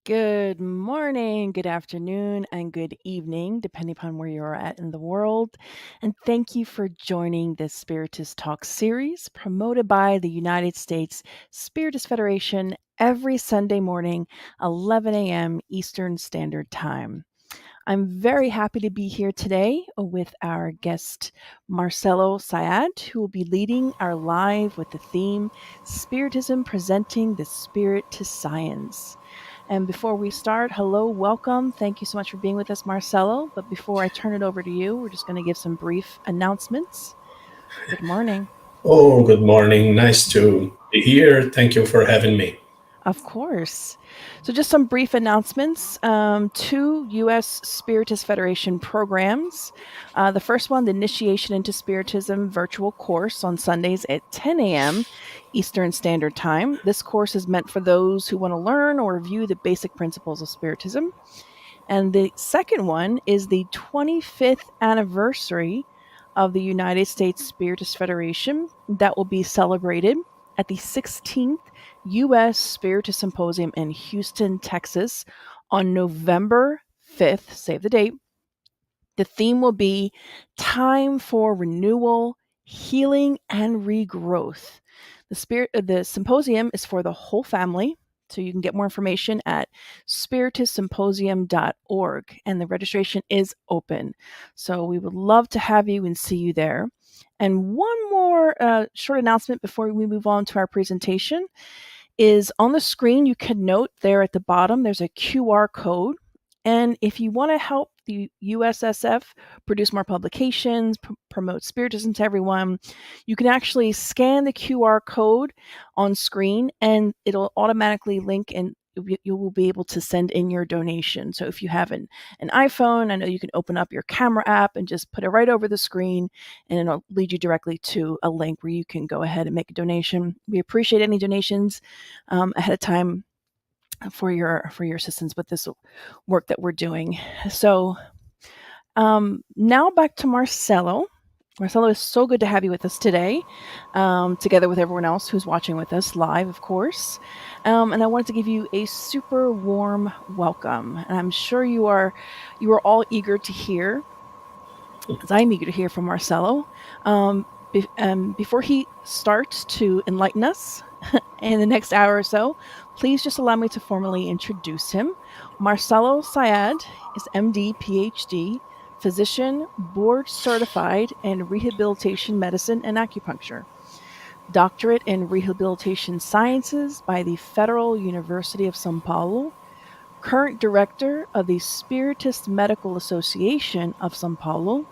Good morning, good afternoon, and good evening, depending upon where you're at in the world. And thank you for joining this Spiritist Talk series promoted by the United States Spiritist Federation every Sunday morning, 11 a.m. Eastern Standard Time. I'm very happy to be here today with our guest, Marcelo Saad, who will be leading our live with the theme Spiritism Presenting the Spirit to Science. And before we start, hello, welcome. Thank you so much for being with us, Marcelo. But before I turn it over to you, we're just going to give some brief announcements. Good morning. Oh, good morning. Nice to be here. Thank you for having me. Of course. So, just some brief announcements. Two U.S. Spiritist Federation programs. The first one, the Initiation into Spiritism virtual course on Sundays at 10 a.m. Eastern Standard Time. This course is meant for those who want to learn or review the basic principles of Spiritism. And the second one is the 25th anniversary of the United States Spiritist Federation that will be celebrated at the 16th U.S. Spiritist Symposium in Houston, Texas on November 5th. Save the date. The theme will be Time for Renewal, Healing, and Regrowth. The symposium is for the whole family. So you can get more information at spiritistsymposium.org, and the registration is open. So we would love to have you and see you there. And one more short announcement before we move on to our presentation is on the screen. You can note there at the bottom, there's a QR code. And if you want to help the USSF produce more publications, promote Spiritism to everyone, you can actually scan the QR code on screen and it'll automatically link and you will be able to send in your donation. So if you have an iPhone, I know you can open up your camera app and just put it right over the screen and it'll lead you directly to a link where you can go ahead and make a donation. We appreciate any donations ahead of time for your assistance with this work that we're doing. So now back to Marcelo. Marcelo, it's so good to have you with us today, together with everyone else who's watching with us live, of course. And I wanted to give you a super warm welcome. And I'm sure you are all eager to hear, as I'm eager to hear from Marcelo. Before he starts to enlighten us in the next hour or so, please just allow me to formally introduce him. Marcelo Saad is MD, Ph.D., physician, board certified in Rehabilitation Medicine and Acupuncture, Doctorate in Rehabilitation Sciences by the Federal University of São Paulo, current director of the Spiritist-Medical Association of São Paulo,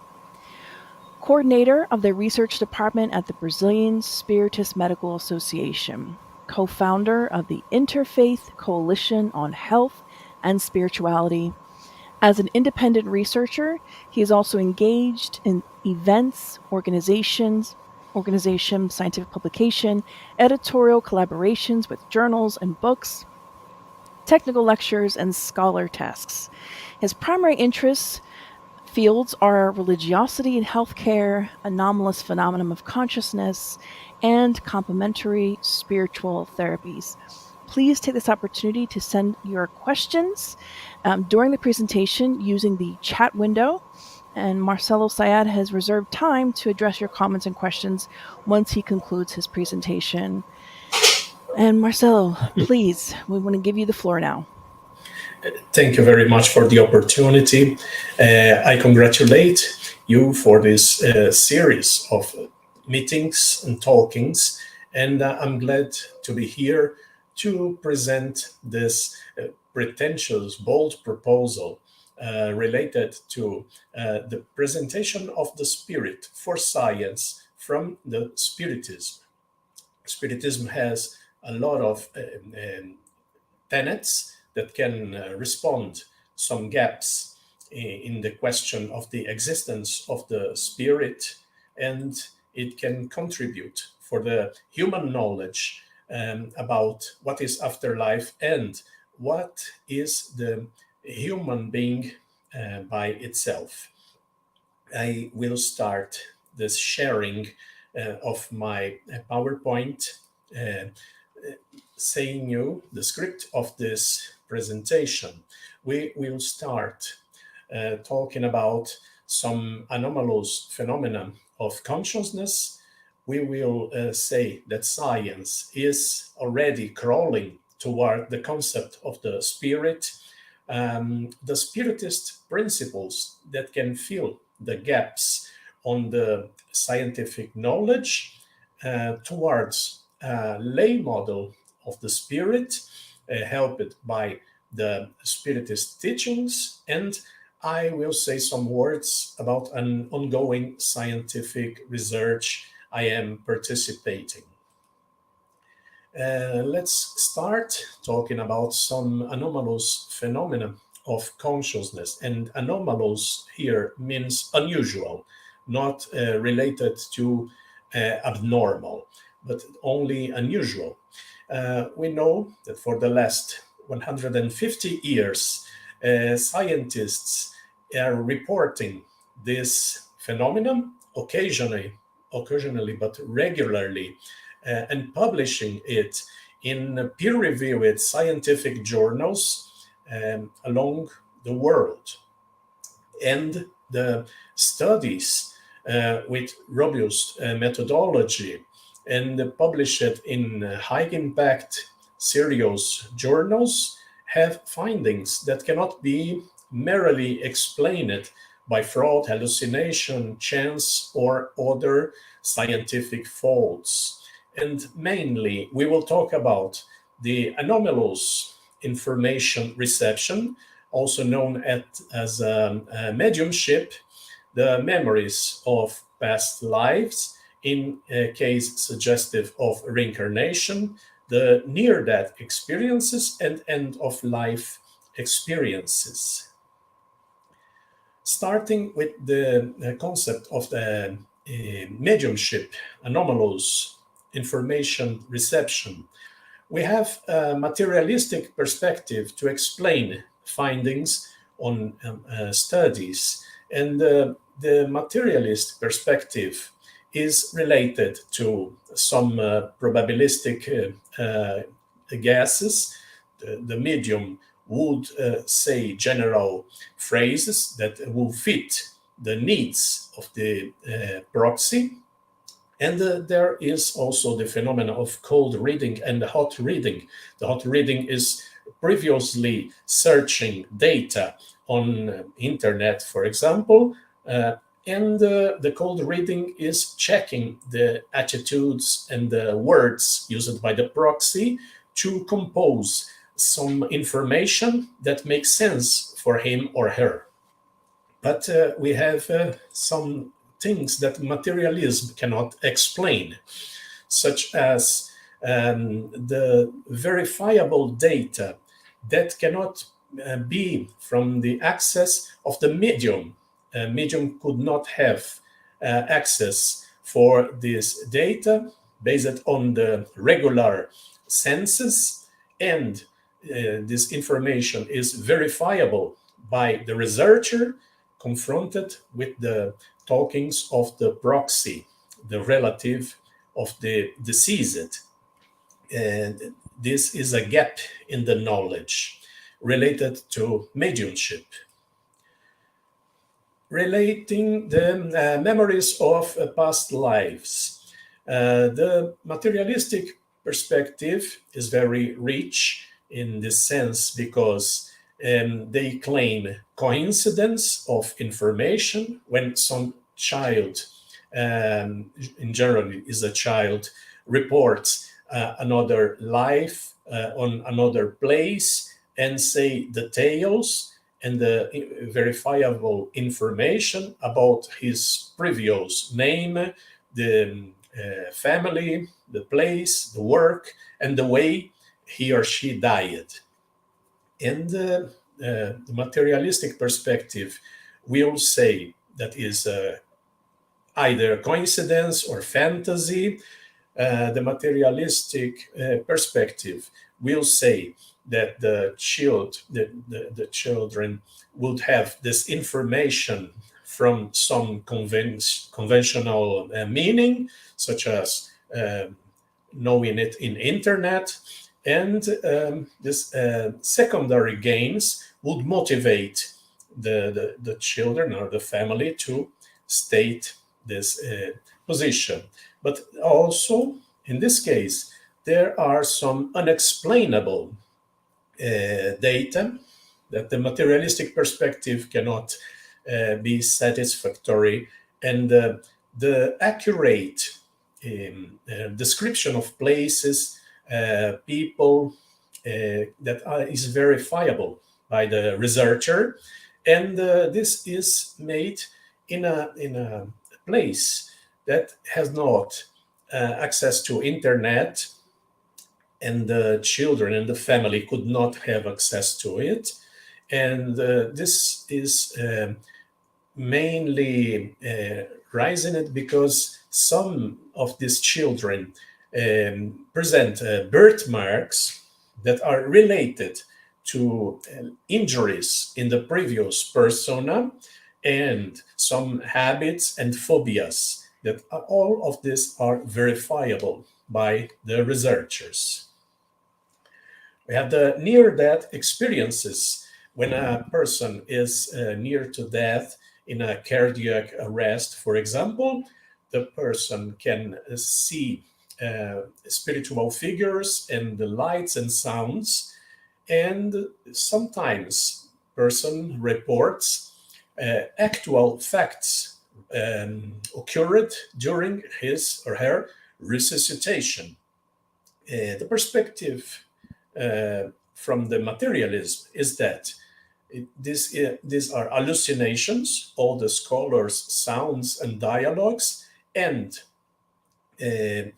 coordinator of the research department at the Brazilian Spiritist-Medical Association, co-founder of the Interfaith Coalition on Health and Spirituality. As an independent researcher, he is also engaged in events, organization, scientific publication, editorial collaborations with journals and books, technical lectures, and scholar tasks. His primary interests fields are religiosity in healthcare, anomalous phenomenon of consciousness, and complementary spiritual therapies. Please take this opportunity to send your questions during the presentation using the chat window. And Marcelo Saad has reserved time to address your comments and questions once he concludes his presentation. And Marcelo, please, we want to give you the floor now. Thank you very much for the opportunity. I congratulate you for this series of meetings and talkings, and I'm glad to be here to present this pretentious, bold proposal related to the presentation of the spirit for science from the Spiritism. Spiritism has a lot of tenets that can respond some gaps in the question of the existence of the spirit, and it can contribute for the human knowledge about what is afterlife and what is the human being by itself. I will start this sharing of my PowerPoint saying you the script of this presentation, we will start talking about some anomalous phenomena of consciousness. We will say that science is already crawling toward the concept of the spirit, the spiritist principles that can fill the gaps on the scientific knowledge towards a lay model of the spirit, helped by the spiritist teachings, and I will say some words about an ongoing scientific research I am participating. Let's start talking about some anomalous phenomena of consciousness. And anomalous here means unusual, not related to abnormal, but only unusual. We know that for the last 150 years, scientists are reporting this phenomenon occasionally, but regularly, and publishing it in peer-reviewed scientific journals along the world. And the studies with robust methodology and published in high-impact serious journals have findings that cannot be merely explained by fraud, hallucination, chance, or other scientific faults. And mainly, we will talk about the anomalous information reception, also known as mediumship, the memories of past lives, in a case suggestive of reincarnation, the near-death experiences, and end-of-life experiences. Starting with the concept of the mediumship, anomalous information reception, we have a materialistic perspective to explain findings on studies. And the materialist perspective is related to some probabilistic guesses. The medium would say general phrases that will fit the needs of the proxy. And there is also the phenomenon of cold reading and hot reading. The hot reading is previously searching data on internet, for example, and the cold reading is checking the attitudes and the words used by the proxy to compose some information that makes sense for him or her. But we have some things that materialism cannot explain, such as the verifiable data that cannot be from the access of the medium. A medium could not have access for this data based on the regular senses, and this information is verifiable by the researcher confronted with the talkings of the proxy, the relative of the deceased. And this is a gap in the knowledge related to mediumship. Relating the memories of past lives. The materialistic perspective is very rich in this sense because they claim coincidence of information when some child, in general is a child, reports another life on another place and say details and the verifiable information about his previous name, the family, the place, the work, and the way he or she died. And the materialistic perspective will say that is either coincidence or fantasy. The materialistic perspective will say that the children would have this information from some conventional meaning, such as knowing it in internet, And this secondary gains would motivate the children or the family to state this position. But also, in this case, there are some unexplainable data that the materialistic perspective cannot be satisfactory, and the accurate description of places, people, is verifiable by the researcher, and this is made in a place that has not access to internet, and the children and the family could not have access to it. And this is mainly rising it because some of these children present birthmarks that are related to injuries in the previous persona, and some habits and phobias that all of this are verifiable by the researchers. We have the near-death experiences when a person is near to death in a cardiac arrest, for example. The person can see spiritual figures and the lights and sounds, and sometimes person reports actual facts occurred during his or her resuscitation. The perspective from the materialism is that these are hallucinations, all the scholars' sounds and dialogues, and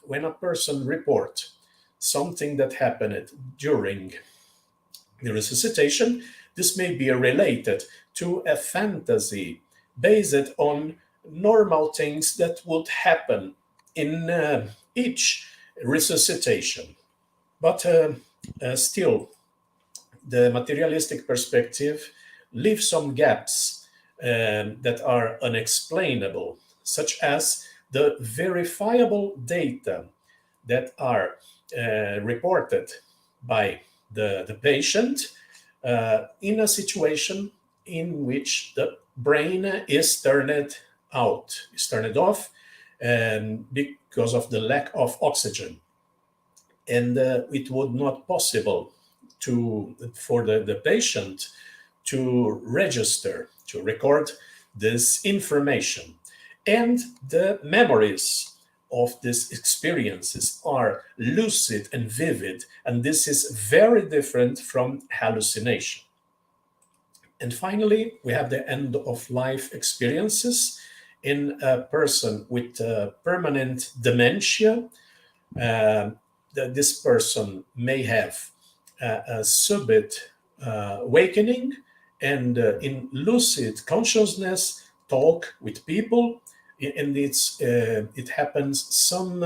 when a person reports something that happened during the resuscitation, this may be related to a fantasy based on normal things that would happen in each resuscitation. But still, the materialistic perspective leaves some gaps that are unexplainable, such as the verifiable data that are reported by the patient in a situation in which the brain is turned out, is turned off, because of the lack of oxygen. And it would not possible for the patient to register, to record this information. And the memories of these experiences are lucid and vivid, and this is very different from hallucination. And finally, we have the end of life experiences in a person with permanent dementia. This person may have a subit awakening, and in lucid consciousness talk with people, and it happens some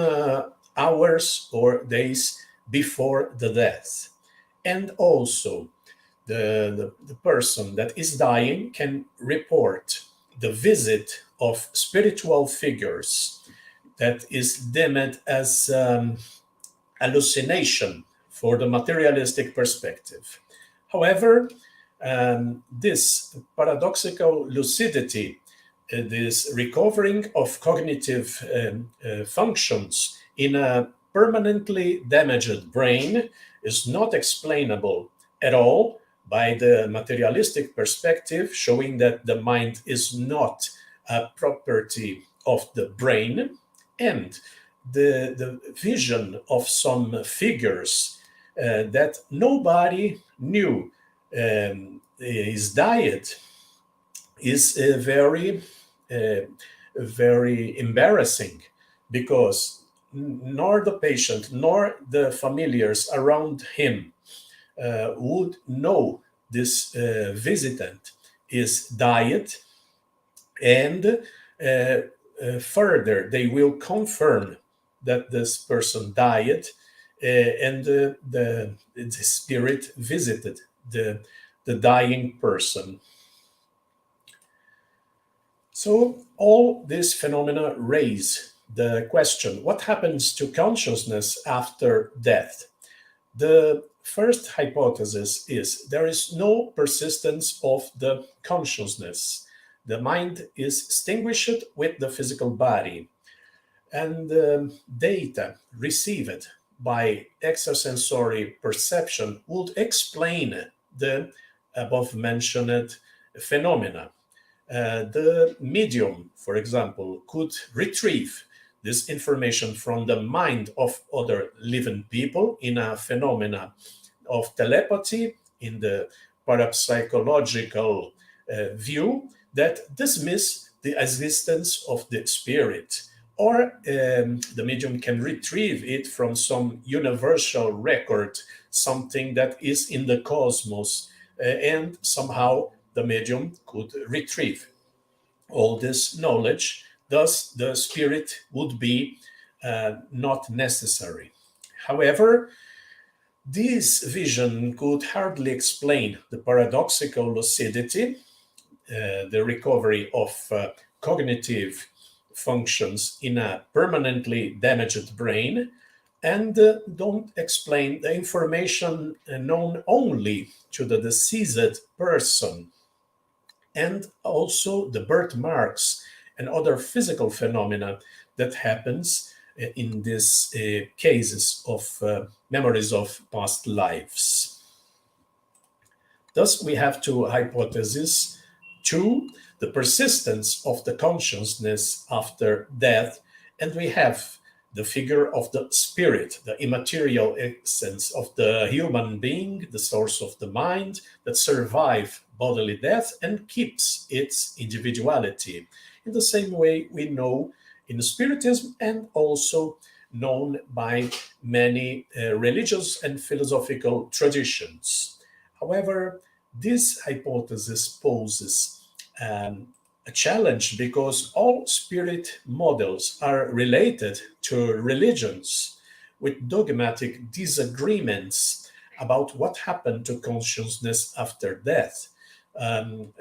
hours or days before the death. And also the person that is dying can report the visit of spiritual figures that is deemed as hallucination for the materialistic perspective. However, this paradoxical lucidity, this recovering of cognitive functions in a permanently damaged brain, is not explainable at all by the materialistic perspective, showing that the mind is not a property of the brain, and the vision of some figures that nobody knew his diet is very embarrassing, because nor the patient nor the familiars around him would know this visitant is diet, and further they will confirm that this person died, and the spirit visited the dying person. So all these phenomena raise the question: what happens to consciousness after death? The first hypothesis is there is no persistence of the consciousness. The mind is extinguished with the physical body, and the data received by extrasensory perception would explain the above mentioned phenomena. The medium, for example, could retrieve this information from the mind of other living people in a phenomena of telepathy in the parapsychological view that dismiss the existence of the spirit, or the medium can retrieve it from some universal record, something that is in the cosmos, and somehow the medium could retrieve all this knowledge. Thus, the spirit would be not necessary. However, this vision could hardly explain the paradoxical lucidity, the recovery of cognitive functions in a permanently damaged brain, and don't explain the information known only to the deceased person, and also the birthmarks and other physical phenomena that happens in these cases of memories of past lives. Thus, we have two hypotheses. Two, the persistence of the consciousness after death, and we have the figure of the spirit, the immaterial essence of the human being, the source of the mind that survives bodily death and keeps its individuality. In the same way we know in Spiritism, and also known by many religious and philosophical traditions. However, this hypothesis poses a challenge because all spirit models are related to religions with dogmatic disagreements about what happened to consciousness after death.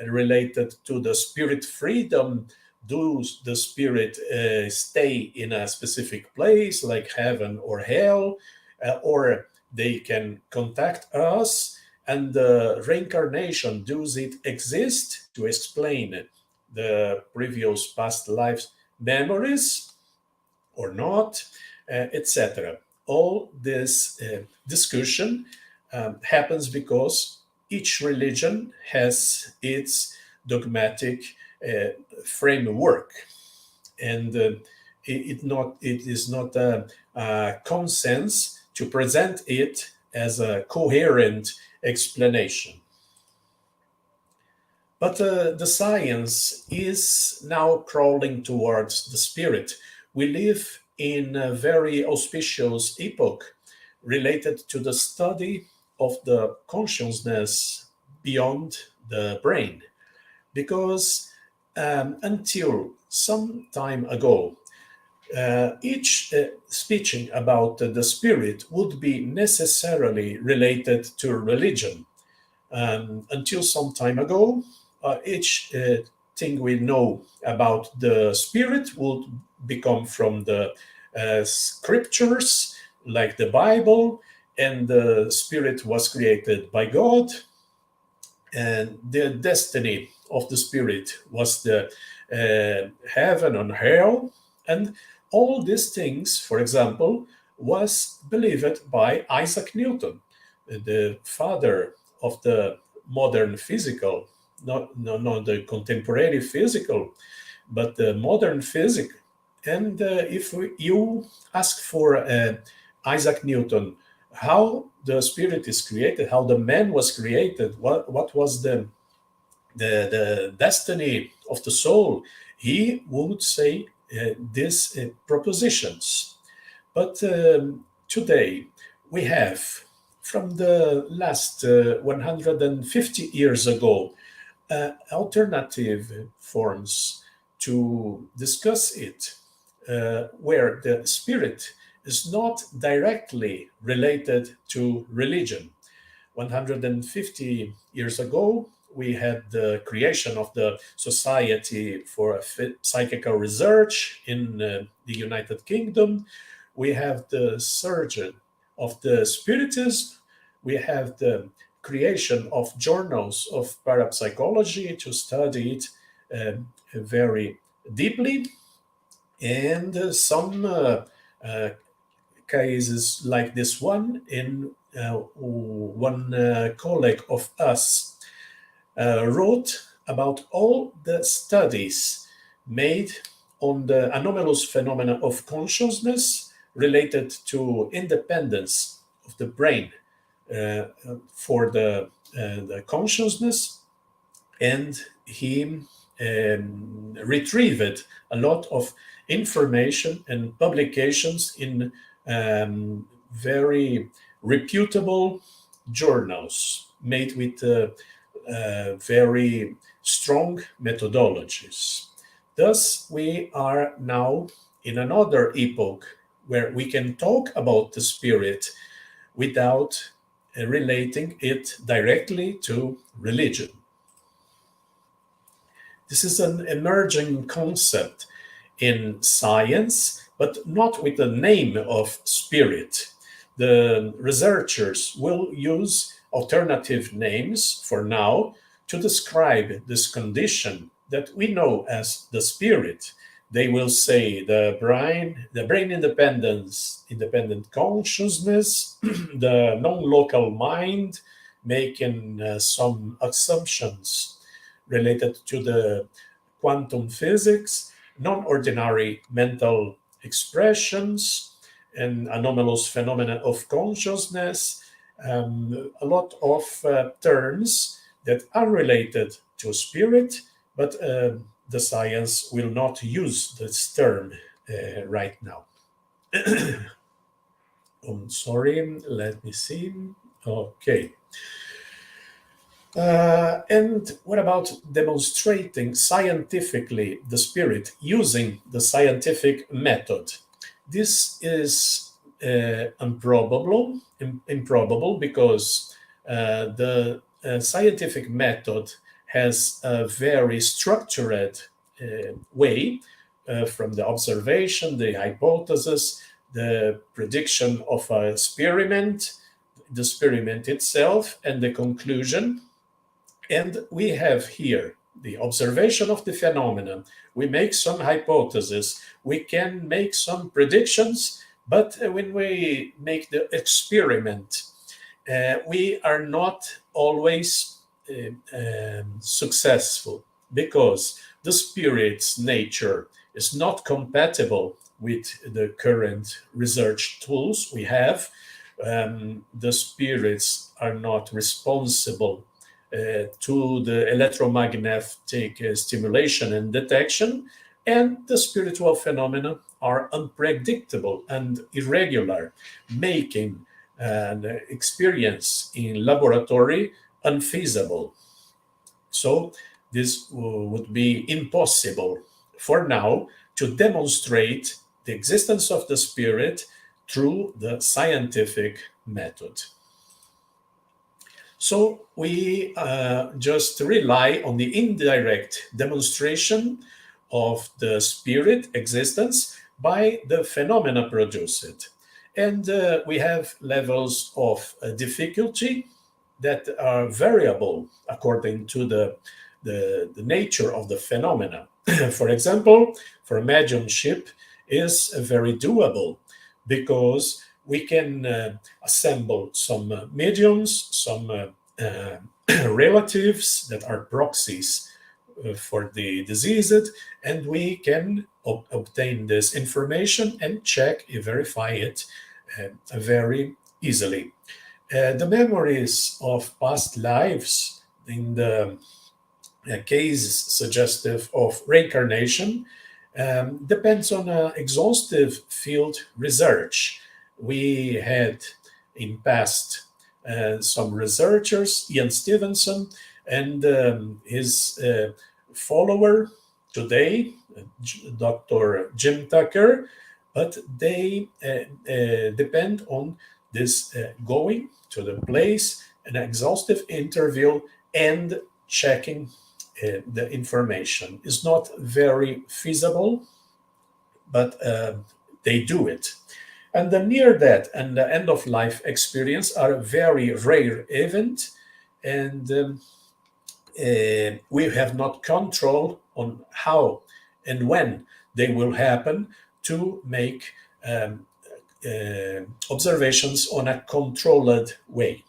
Related to the spirit freedom, does the spirit stay in a specific place like heaven or hell, or they can contact us? And the reincarnation, does it exist to explain the previous past lives memories or not, etc. All this discussion happens because each religion has its dogmatic framework, and it is not a consensus to present it as a coherent explanation. But the science is now crawling towards the spirit. We live in a very auspicious epoch related to the study of the consciousness beyond the brain, because until some time ago, each speaking about the spirit would be necessarily related to religion. Until some time ago, each thing we know about the spirit would become from the scriptures, like the Bible, and the spirit was created by God, and the destiny of the spirit was the heaven and hell, and all these things, for example, was believed by Isaac Newton, the father of the modern physical, not the contemporary physical, but the modern physics. And if you ask for Isaac Newton, how the spirit is created, how the man was created, what was the destiny of the soul, he would say these propositions. But today we have, from the last 150 years ago, alternative forms to discuss it, where the spirit is not directly related to religion. 150 years ago, we had the creation of the Society for Psychical Research in the United Kingdom. We have the surge of the Spiritism, we have the creation of journals of parapsychology to study it very deeply, and some cases like this one in one colleague of us wrote about all the studies made on the anomalous phenomena of consciousness related to independence of the brain for the consciousness, and he retrieved a lot of information and publications in very reputable journals made with very strong methodologies. Thus, we are now in another epoch where we can talk about the spirit without relating it directly to religion. This is an emerging concept in science, but not with the name of spirit. The researchers will use alternative names for now to describe this condition that we know as the spirit. They will say the brain independence, independent consciousness, the non-local mind, making some assumptions related to the quantum physics, non-ordinary mental expressions, and anomalous phenomena of consciousness, a lot of terms that are related to spirit, but the science will not use this term right now. I'm sorry, let me see. Okay. And what about demonstrating scientifically the spirit using the scientific method? This is improbable because the scientific method has a very structured way from the observation, the hypothesis, the prediction of an experiment, the experiment itself, and the conclusion. And we have here the observation of the phenomenon. We make some hypotheses. We can make some predictions, but when we make the experiment, we are not always successful because the spirit's nature is not compatible with the current research tools we have. The spirits are not responsible to the electromagnetic stimulation and detection, and the spiritual phenomena are unpredictable and irregular, making an experience in laboratory unfeasible. So this would be impossible for now to demonstrate the existence of the spirit through the scientific method. So we just rely on the indirect demonstration of the spirit existence by the phenomena produced. And we have levels of difficulty that are variable according to the nature of the phenomena. For example, for mediumship is very doable because we can assemble some mediums, some relatives that are proxies for the deceased, and we can obtain this information and check and verify it very easily. The memories of past lives in the case suggestive of reincarnation depends on exhaustive field research. We had in past some researchers, Ian Stevenson, and his follower today, Dr. Jim Tucker, but they depend on this going to the place, an exhaustive interview, and checking the information. Is not very feasible, but they do it. And the near death and the end of life experience are a very rare event, and we have not control on how and when they will happen to make um, observations on a controlled way.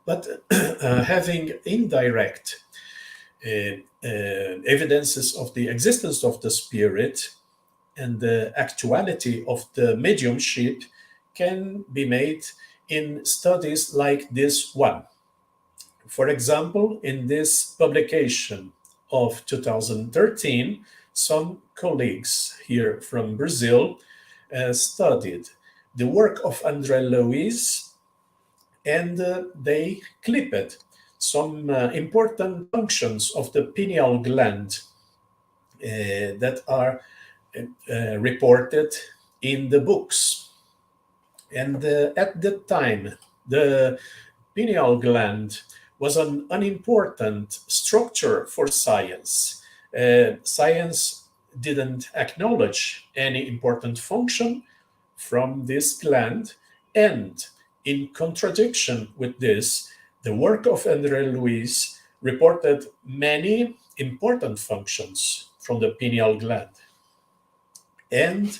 But having indirect evidences of the existence of the spirit and the actuality of the mediumship can be made in studies like this one. For example, in this publication of 2013, some colleagues here from Brazil studied the work of André Luiz, and they clipped some important functions of the pineal gland that are reported in the books. And at that time, the pineal gland was an unimportant structure for science. Science didn't acknowledge any important function from this gland, and in contradiction with this, the work of André Luiz reported many important functions from the pineal gland. And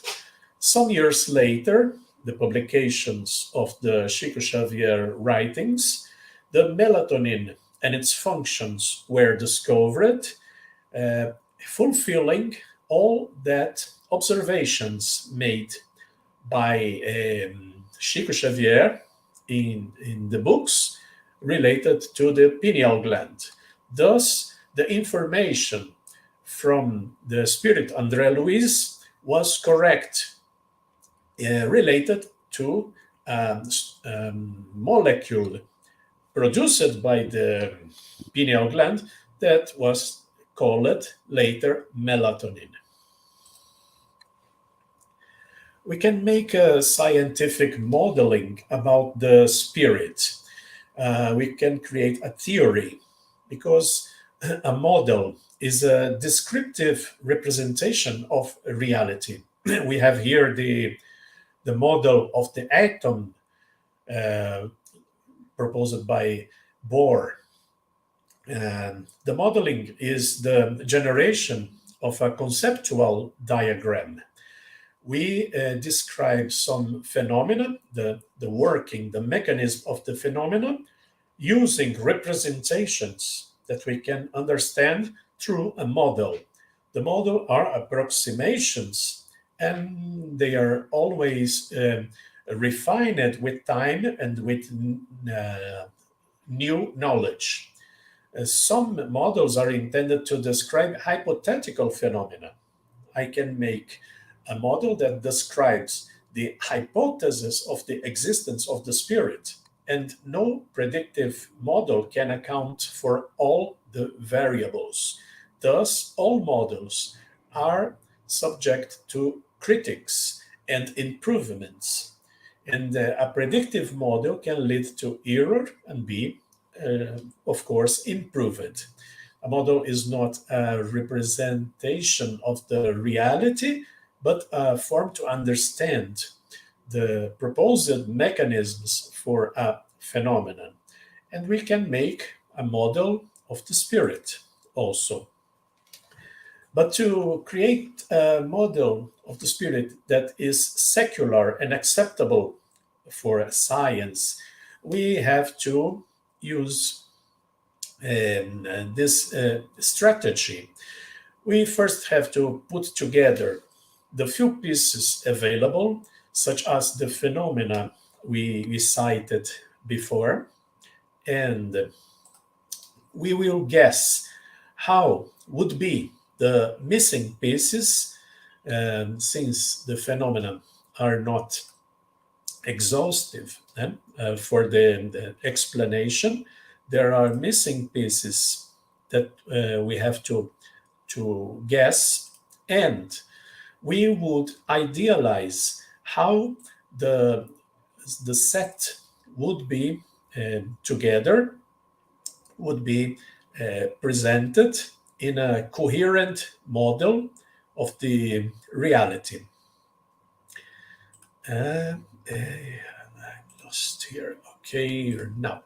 some years later, the publications of the Chico Xavier writings, the melatonin and its functions were discovered, uh, fulfilling all that observations made by Chico Xavier in the books related to the pineal gland. Thus, the information from the spirit André Luiz was correct, related to um, molecule produced by the pineal gland that was called later melatonin. We can make a scientific modeling about the spirit. We can create a theory because a model is a descriptive representation of reality. We have here the model of the atom uh, proposed by Bohr. The modeling is the generation of a conceptual diagram. We describe some phenomena, the working, the mechanism of the phenomena, using representations that we can understand through a model. The model are approximations, and they are always refined with time and with uh, new knowledge. Some models are intended to describe hypothetical phenomena. I can make a model that describes the hypothesis of the existence of the spirit, and no predictive model can account for all the variables. Thus, all models are subject to critics and improvements. And a predictive model can lead to error and be, of course, improved. A model is not a representation of the reality, but a form to understand the proposed mechanisms for a phenomenon. And we can make a model of the spirit also. But to create a model of the spirit that is secular and acceptable for science, we have to use this strategy. We first have to put together the few pieces available, such as the phenomena we cited before, and we will guess how would be the missing pieces, since the phenomena are not exhaustive for the explanation. There are missing pieces that we have to guess, and we would idealize how the the set would be together, would be presented in a coherent model of the reality. Uh, lost here. Okay, now.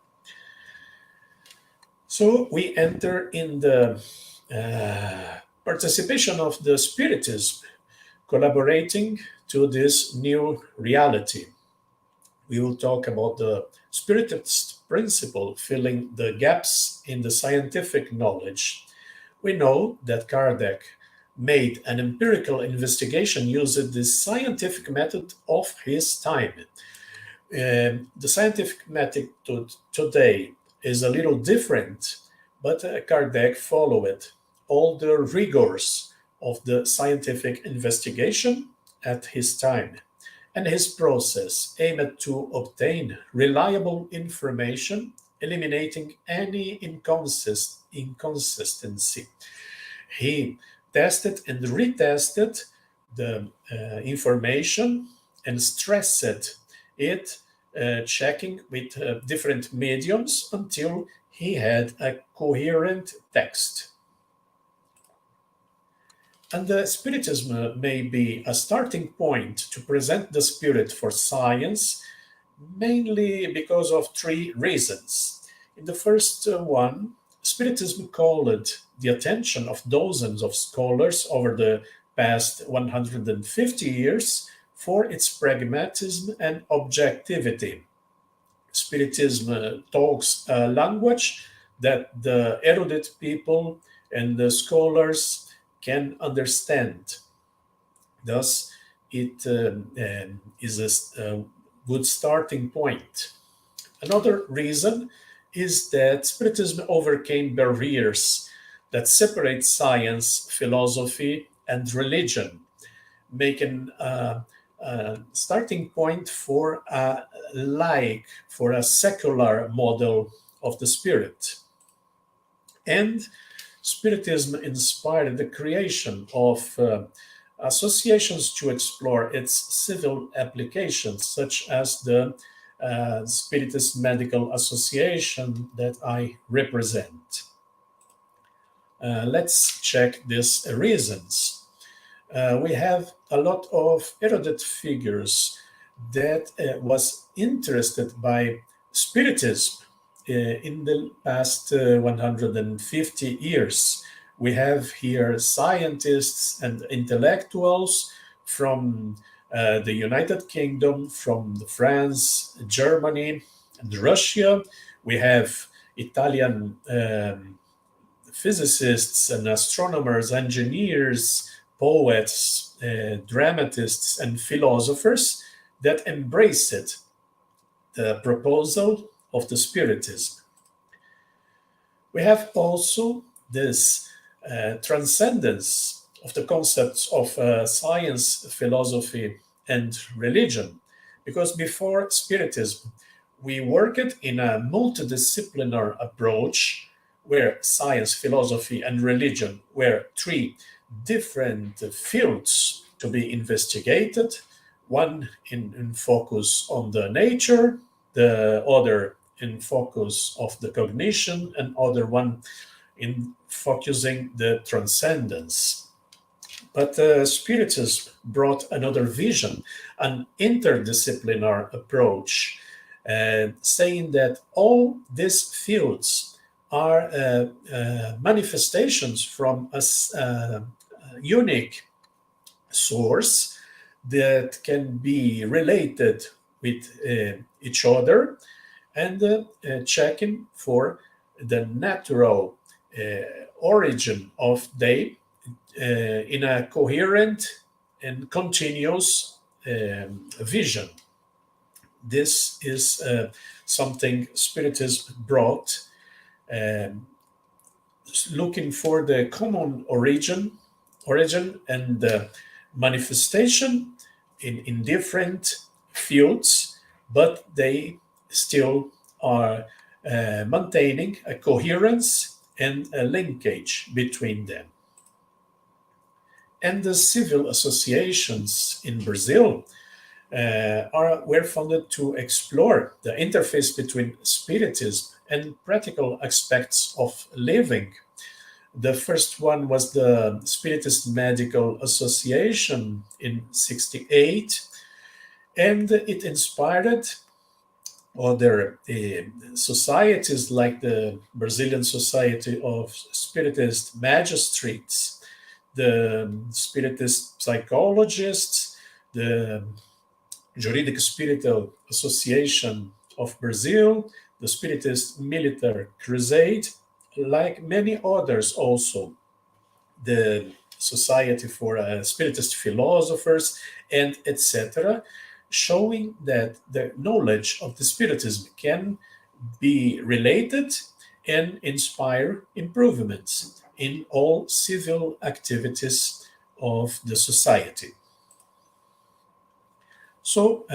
So we enter in the participation of the Spiritism, collaborating to this new reality. We will talk about the Spiritist principle filling the gaps in the scientific knowledge. We know that Kardec made an empirical investigation using the scientific method of his time. The scientific method today is a little different, but Kardec followed all the rigors of the scientific investigation at his time, and his process aimed to obtain reliable information, eliminating any inconsistency. He tested and retested the information and stressed it, checking with different mediums until he had a coherent text. And the Spiritism may be a starting point to present the spirit for science, mainly because of three reasons. In the first one, Spiritism called the attention of dozens of scholars over the past 150 years for its pragmatism and objectivity. Spiritism talks a language that the erudite people and the scholars can understand. Thus, it is a good starting point. Another reason is that Spiritism overcame barriers that separate science, philosophy, and religion, making a starting point for a secular model of the spirit. And Spiritism inspired the creation of associations to explore its civil applications, such as the Spiritist-Medical Association that I represent. Let's check these reasons. We have a lot of erudite figures that was interested by Spiritism in the past 150 years. We have here scientists and intellectuals from the United Kingdom, from France, Germany, and Russia. We have Italian physicists and astronomers, engineers, poets, dramatists, and philosophers that embraced the proposal of the Spiritism. We have also this transcendence of the concepts of science, philosophy, and religion, because before Spiritism, we worked in a multidisciplinary approach where science, philosophy, and religion were three different fields to be investigated, one in focus on the nature, the other in focus of the cognition, and other one in focusing the transcendence. But Spiritism brought another vision, an interdisciplinary approach, saying that all these fields are manifestations from a unique source that can be related with each other, and checking for the natural origin of they in a coherent and continuous vision. This is something Spiritism brought, looking for the common origin and the manifestation in different fields, but they still are maintaining a coherence and a linkage between them. And the civil associations in Brazil were founded to explore the interface between Spiritism and practical aspects of living. The first one was the Spiritist-Medical Association in '68, And it inspired other societies like the Brazilian Society of Spiritist Magistrates, the Spiritist Psychologists, the Juridic Spiritual Association of Brazil, the Spiritist Military Crusade, like many others also, the Society for Spiritist Philosophers, and etc., showing that the knowledge of the Spiritism can be related and inspire improvements in all civil activities of the society. So,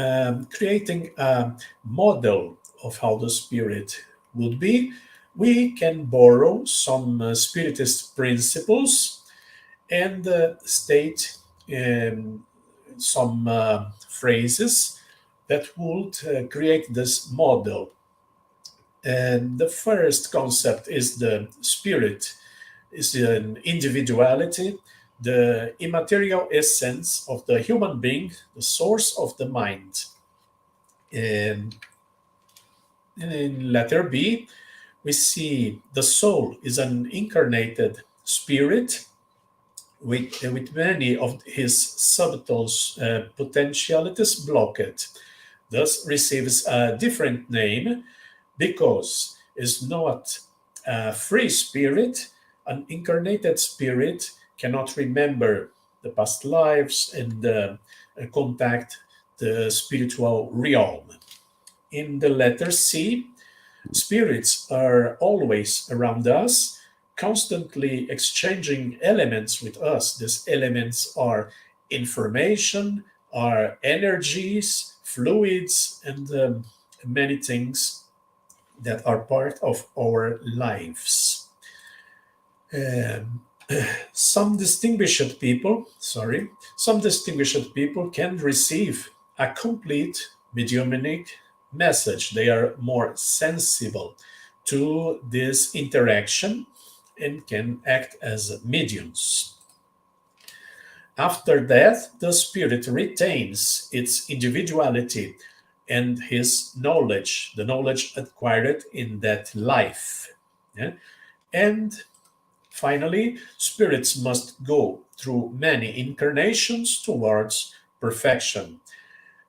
creating a model of how the spirit would be, we can borrow some Spiritist principles and state some phrases that would create this model. And the first concept is the spirit is an individuality, the immaterial essence of the human being, the source of the mind. And in letter B, we see the soul is an incarnated spirit with many of his subtle potentialities blocked, thus receives a different name because it's not a free spirit. An incarnated spirit cannot remember the past lives and contact the spiritual realm. In the letter C, spirits are always around us, constantly exchanging elements with us. These elements are information, are energies, fluids, and many things that are part of our lives. Um, some distinguished people can receive a complete mediumnic message. They are more sensible to this interaction and can act as mediums. After death, the spirit retains its individuality and his knowledge, the knowledge acquired in that life. Yeah? And finally, spirits must go through many incarnations towards perfection.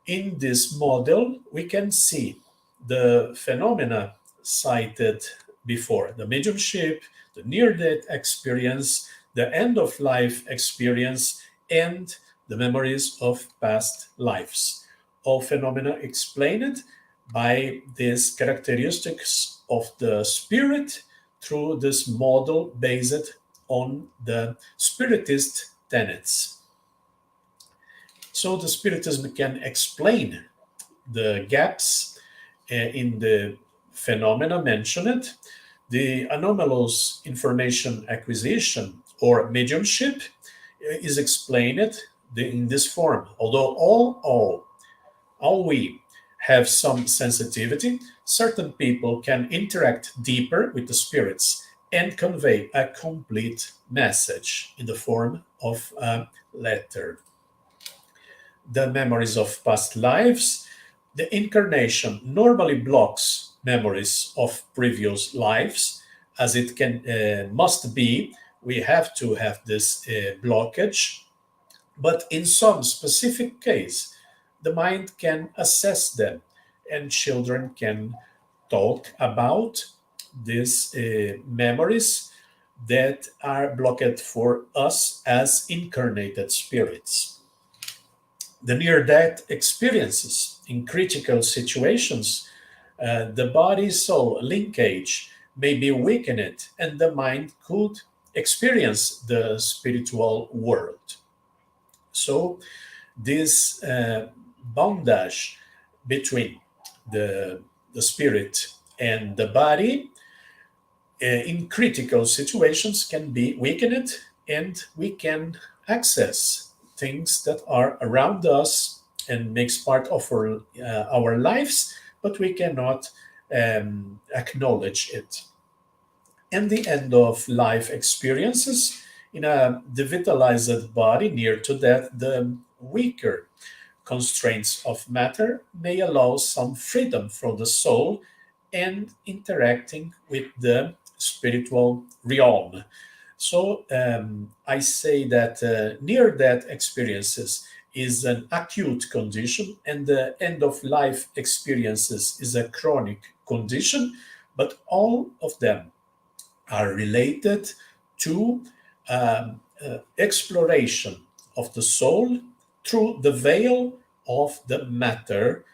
In this model, we can see the phenomena cited before, the mediumship, the near death experience, the end of life experience, and the memories of past lives. All phenomena explained by these characteristics of the spirit through this model based on the Spiritist tenets. So the Spiritism can explain the gaps in the phenomena mentioned. The anomalous information acquisition or mediumship is explained in this form. Although all we have some sensitivity, certain people can interact deeper with the spirits and convey a complete message in the form of a letter. The memories of past lives, the incarnation normally blocks memories of previous lives, as it can must be. We have to have this blockage, but in some specific case, the mind can assess them, and children can talk about these memories that are blocked for us as incarnated spirits. The near death experiences in critical situations, the body soul linkage may be weakened, and the mind could experience the spiritual world. So, this bondage between the spirit and the body in critical situations can be weakened, and we can access things that are around us and makes part of our lives, but we cannot acknowledge it. And the end of life experiences in a devitalized body near to death, the weaker constraints of matter may allow some freedom for the soul and interacting with the spiritual realm. So I say that near-death experiences is an acute condition, and the end-of-life experiences is a chronic condition, but all of them are related to exploration of the soul through the veil of the matter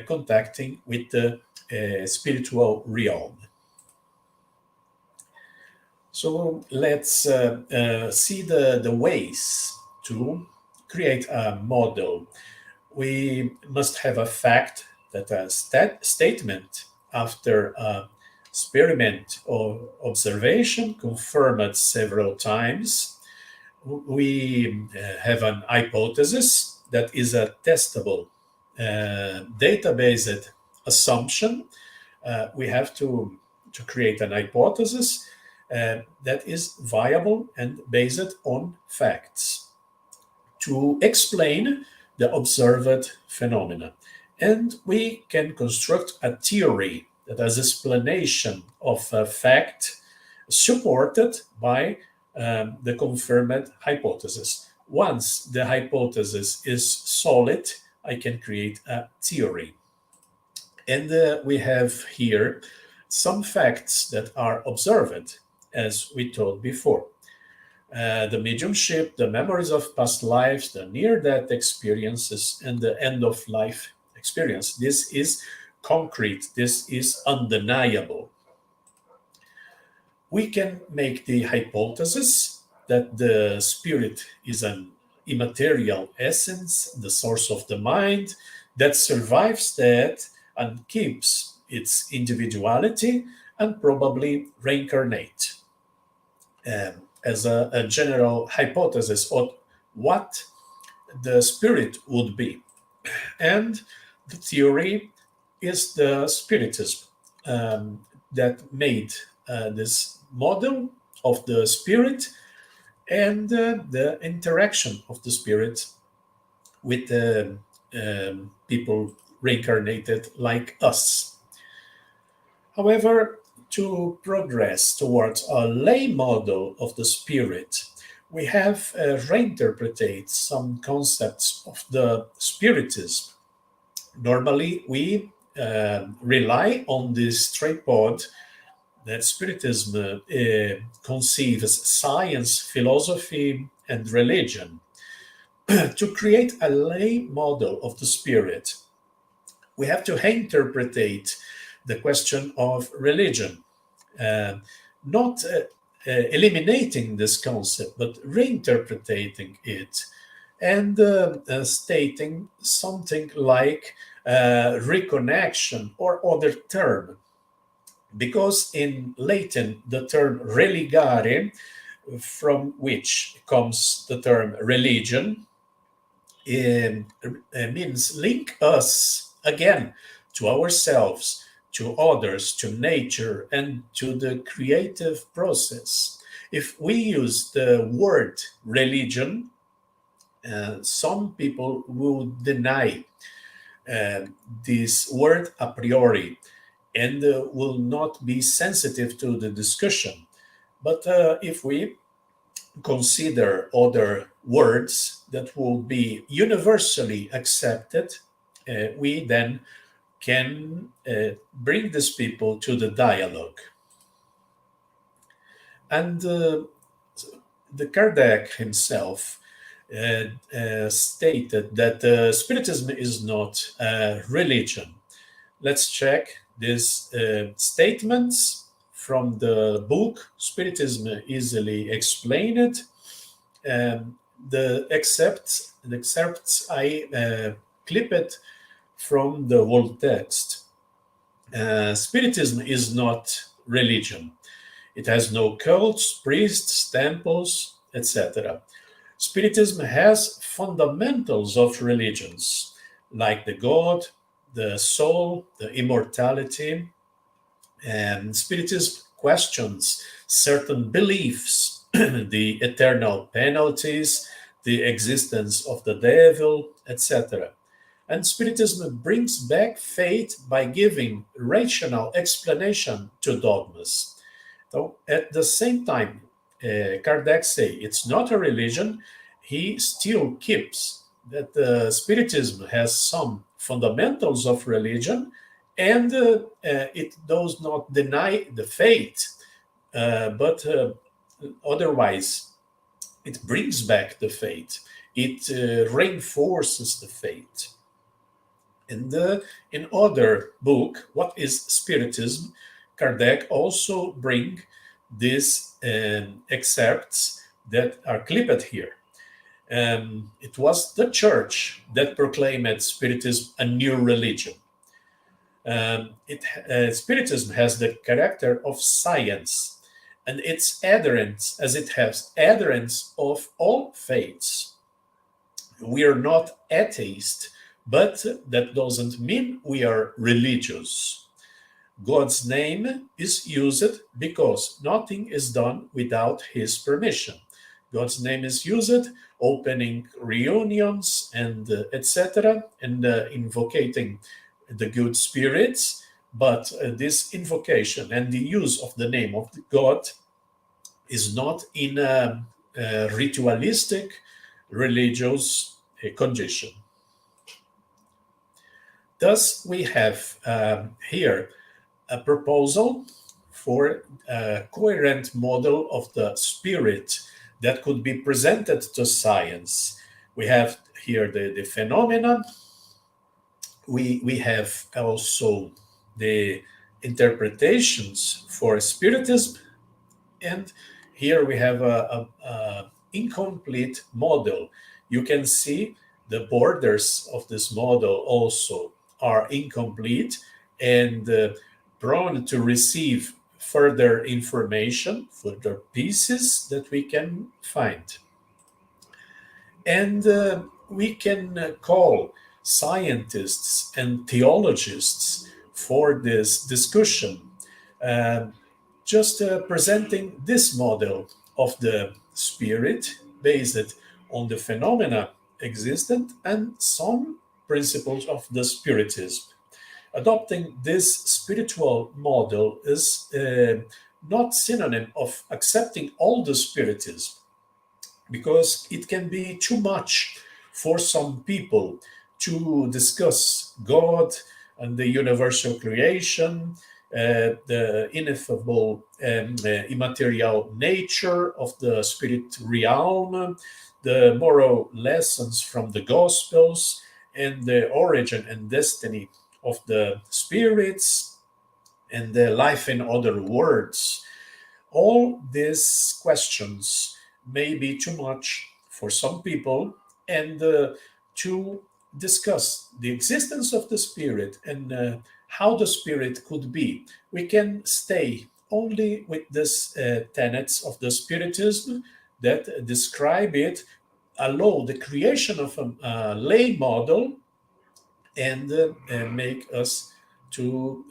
contacting with the spiritual realm. So let's see the ways to create a model. We must have a fact that a statement after a experiment or observation confirmed several times. We have an hypothesis that is a testable database assumption. We have to create an hypothesis that is viable and based on facts to explain the observed phenomena. And we can construct a theory that has explanation of a fact supported by the confirmed hypothesis. Once the hypothesis is solid, I can create a theory. And we have here some facts that are observed, as we told before. The mediumship, the memories of past lives, the near death experiences, and the end of life experience. This is concrete, this is undeniable. We can make the hypothesis that the spirit is an immaterial essence, the source of the mind, that survives death and keeps its individuality and probably reincarnate. As a general hypothesis of what the spirit would be. And the theory is the Spiritism that made this model of the spirit and the interaction of the spirit with the people reincarnated like us. However, to progress towards a lay model of the spirit, we have reinterpreted some concepts of the Spiritism. Normally, we rely on this tripod that Spiritism conceives science, philosophy, and religion. To create a lay model of the spirit, we have to reinterpret the question of religion, not eliminating this concept, but reinterpreting it and stating something like reconnection or other term. Because in Latin, the term religare, from which comes the term religion, means link us again to ourselves, to others, to nature, and to the creative process. If we use the word religion, some people will deny this word a priori and will not be sensitive to the discussion. But if we consider other words that will be universally accepted, we then can bring these people to the dialogue. And the Kardec himself stated that Spiritism is not a religion. Let's check these statements from the book Spiritism Easily Explained. The excerpts I clipped from the whole text. Spiritism is not religion. It has no cults, priests, temples, etc. Spiritism has fundamentals of religions, like the God, the soul, the immortality. And Spiritism questions certain beliefs, the eternal penalties, the existence of the devil, etc. And Spiritism brings back faith by giving rational explanation to dogmas. So at the same time, Kardec say it's not a religion. He still keeps that Spiritism has some fundamentals of religion, and it does not deny the faith, but otherwise it brings back the faith. It reinforces the faith. And in other book, What is Spiritism? Kardec also bring these excerpts that are clipped here. It was the church that proclaimed Spiritism a new religion. Spiritism has the character of science, and its adherents, as it has adherents of all faiths. We are not atheists, but that doesn't mean we are religious. God's name is used because nothing is done without his permission. God's name is used opening reunions and etc. and invocating the good spirits, but this invocation and the use of the name of God is not in a ritualistic religious condition. Thus, we have here a proposal for a coherent model of the spirit that could be presented to science. We have here the phenomena. We have also the interpretations for Spiritism, and here we have a incomplete model. You can see the borders of this model also are incomplete and prone to receive further information, further pieces that we can find. And we can call scientists and theologists for this discussion, uh, just presenting this model of the spirit based on the phenomena existent and some principles of the Spiritism. Adopting this spiritual model is not synonym of accepting all the Spiritism, because it can be too much for some people to discuss God and the universal creation, the ineffable and immaterial nature of the spirit realm, the moral lessons from the Gospels, and the origin and destiny of the spirits, and the life in other worlds. All these questions may be too much for some people, and to discuss the existence of the spirit and how the spirit could be, we can stay only with these tenets of the Spiritism that describe it, allow the creation of a lay model, and make us to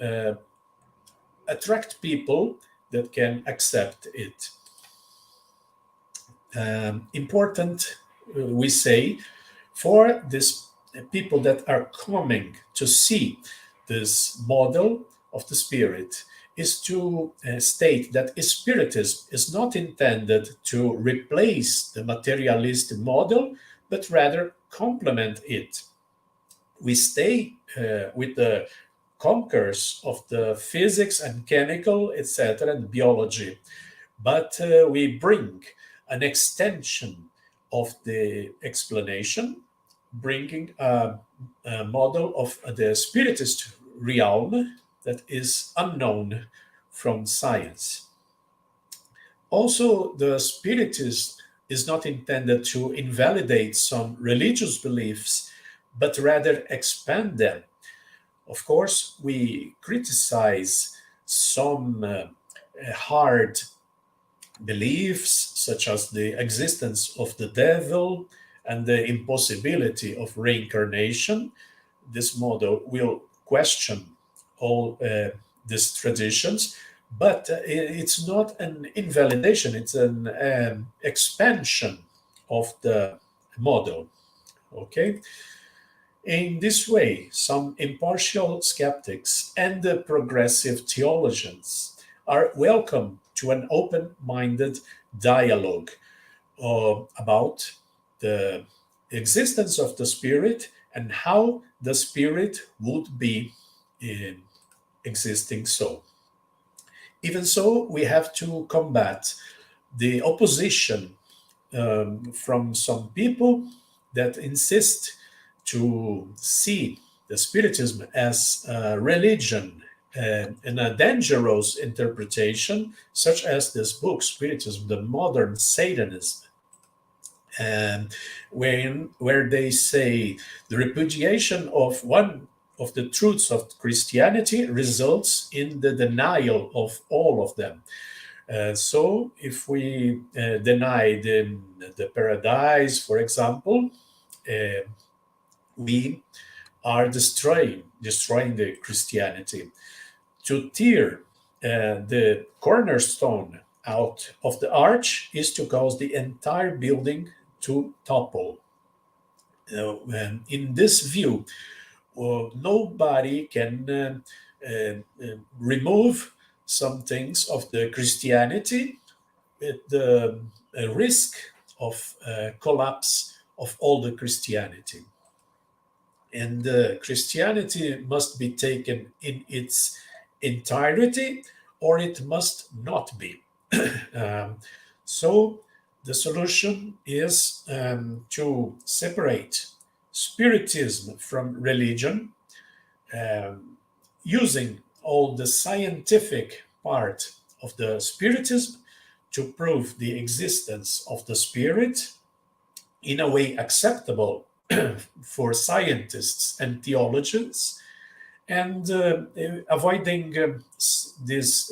attract people that can accept it. Important, we say, for these people that are coming to see this model of the spirit, is to state that Spiritism is not intended to replace the materialist model, but rather complement it. We stay with the conquerors of the physics and chemical, etc., and biology, but we bring an extension of the explanation, bringing a model of the spiritist realm that is unknown from science. Also, the spiritist is not intended to invalidate some religious beliefs, but rather expand them. Of course, we criticize some hard beliefs, such as the existence of the devil and the impossibility of reincarnation. This model will question all these traditions, but it's not an invalidation, it's an expansion of the model. Okay. In this way, some impartial skeptics and the progressive theologians are welcome to an open minded dialogue about the existence of the spirit and how the spirit would be in existing so. Even so, we have to combat the opposition from some people that insist to see the Spiritism as a religion and a dangerous interpretation, such as this book, Spiritism, the Modern Satanism, and where they say the repudiation of one of the truths of Christianity results in the denial of all of them. So, if we deny the paradise, for example, uh, we are destroying the Christianity. To tear the cornerstone out of the arch is to cause the entire building to topple. And in this view, nobody can remove some things of the Christianity with the risk of collapse of all the Christianity. And Christianity must be taken in its entirety, or it must not be. Um, so the solution is to separate Spiritism from religion, um, using all the scientific part of the Spiritism to prove the existence of the spirit in a way acceptable for scientists and theologians, and avoiding this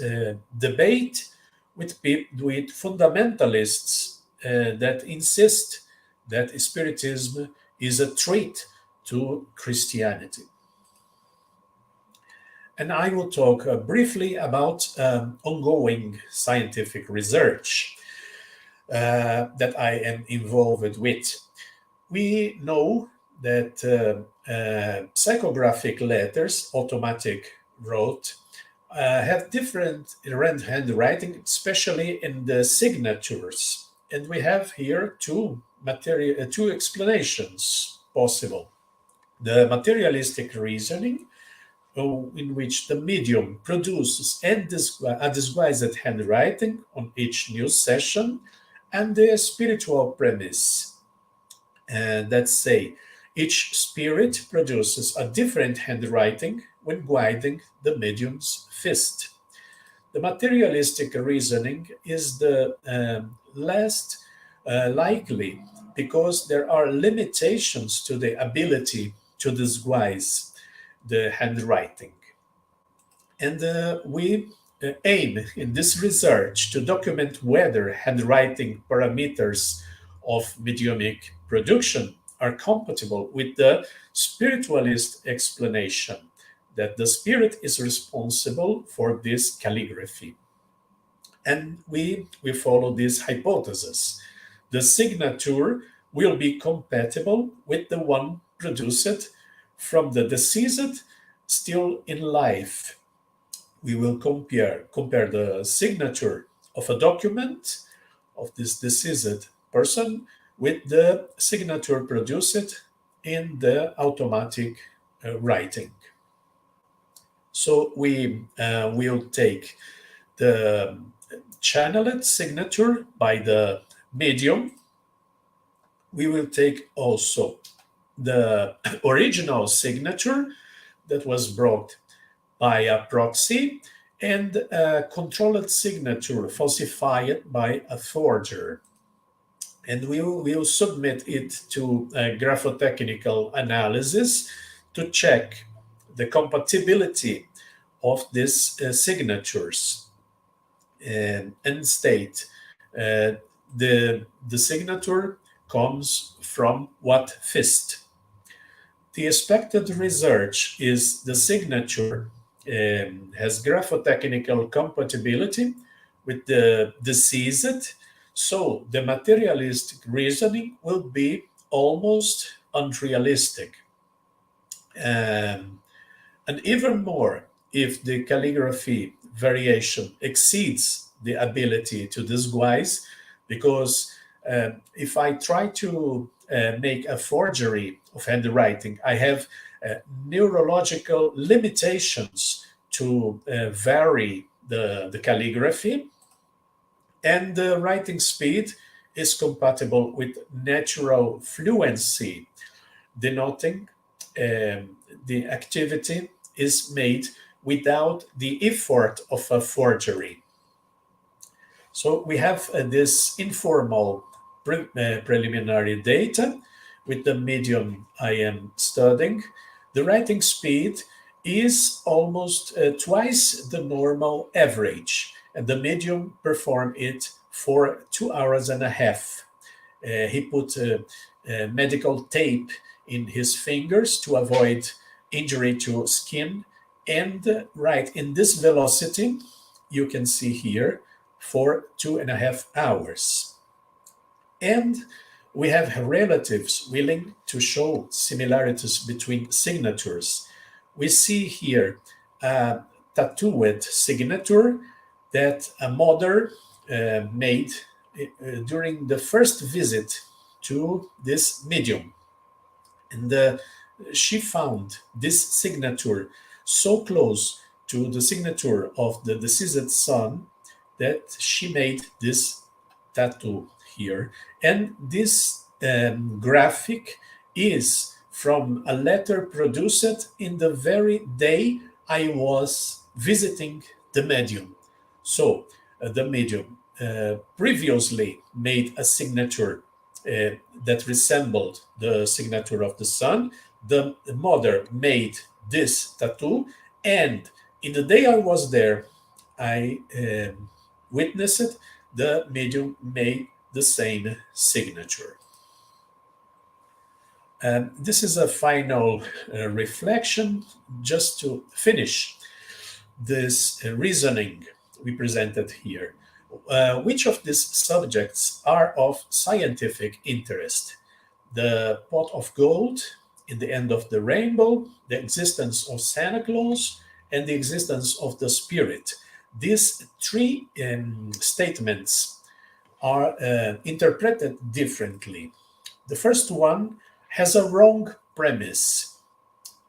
debate with fundamentalists that insist that Spiritism is a threat to Christianity. And I will talk briefly about ongoing scientific research that I am involved with. We know that psychographic letters, automatic wrote, have different handwriting, especially in the signatures. And we have here two explanations possible. The materialistic reasoning, in which the medium produces a disguised handwriting on each news session, and the spiritual premise, that say each spirit produces a different handwriting when guiding the medium's fist. The materialistic reasoning is the less likely because there are limitations to the ability to disguise the handwriting. And we aim in this research to document whether handwriting parameters of mediumic production are compatible with the spiritualist explanation that the spirit is responsible for this calligraphy. And we follow this hypothesis. The signature will be compatible with the one produced from the deceased still in life. We will compare the signature of a document of this deceased person with the signature produced in the automatic writing. So we will take the channeled signature by the medium. We will take also the original signature that was brought by a proxy, and a controlled signature falsified by a forger. And we will submit it to a graphotechnical analysis to check the compatibility of these signatures, and state the signature comes from what fist. The expected research is the signature has graphotechnical compatibility with the deceased, so the materialistic reasoning will be almost unrealistic. Um, and even more, if the calligraphy variation exceeds the ability to disguise, because if I try to make a forgery of handwriting, I have neurological limitations to vary the calligraphy, and the writing speed is compatible with natural fluency, denoting the activity is made without the effort of a forgery. So we have this informal preliminary data with the medium I am studying. The writing speed is almost twice the normal average, and the medium performed it for 2 hours and a half. He put medical tape in his fingers to avoid injury to skin. And right in this velocity, you can see here for 2.5 hours. And we have relatives willing to show similarities between signatures. We see here a tattooed signature that a mother made during the first visit to this medium. And she found this signature so close to the signature of the deceased son that she made this tattoo here. And this graphic is from a letter produced in the very day I was visiting the medium. So the medium previously made a signature that resembled the signature of the son. The mother made this tattoo, and in the day I was there, I witnessed the medium made the same signature. And this is a final reflection just to finish this reasoning we presented here. Which of these subjects are of scientific interest? The pot of gold in the end of the rainbow, the existence of Santa Claus, and the existence of the spirit. These three statements are interpreted differently. The first one has a wrong premise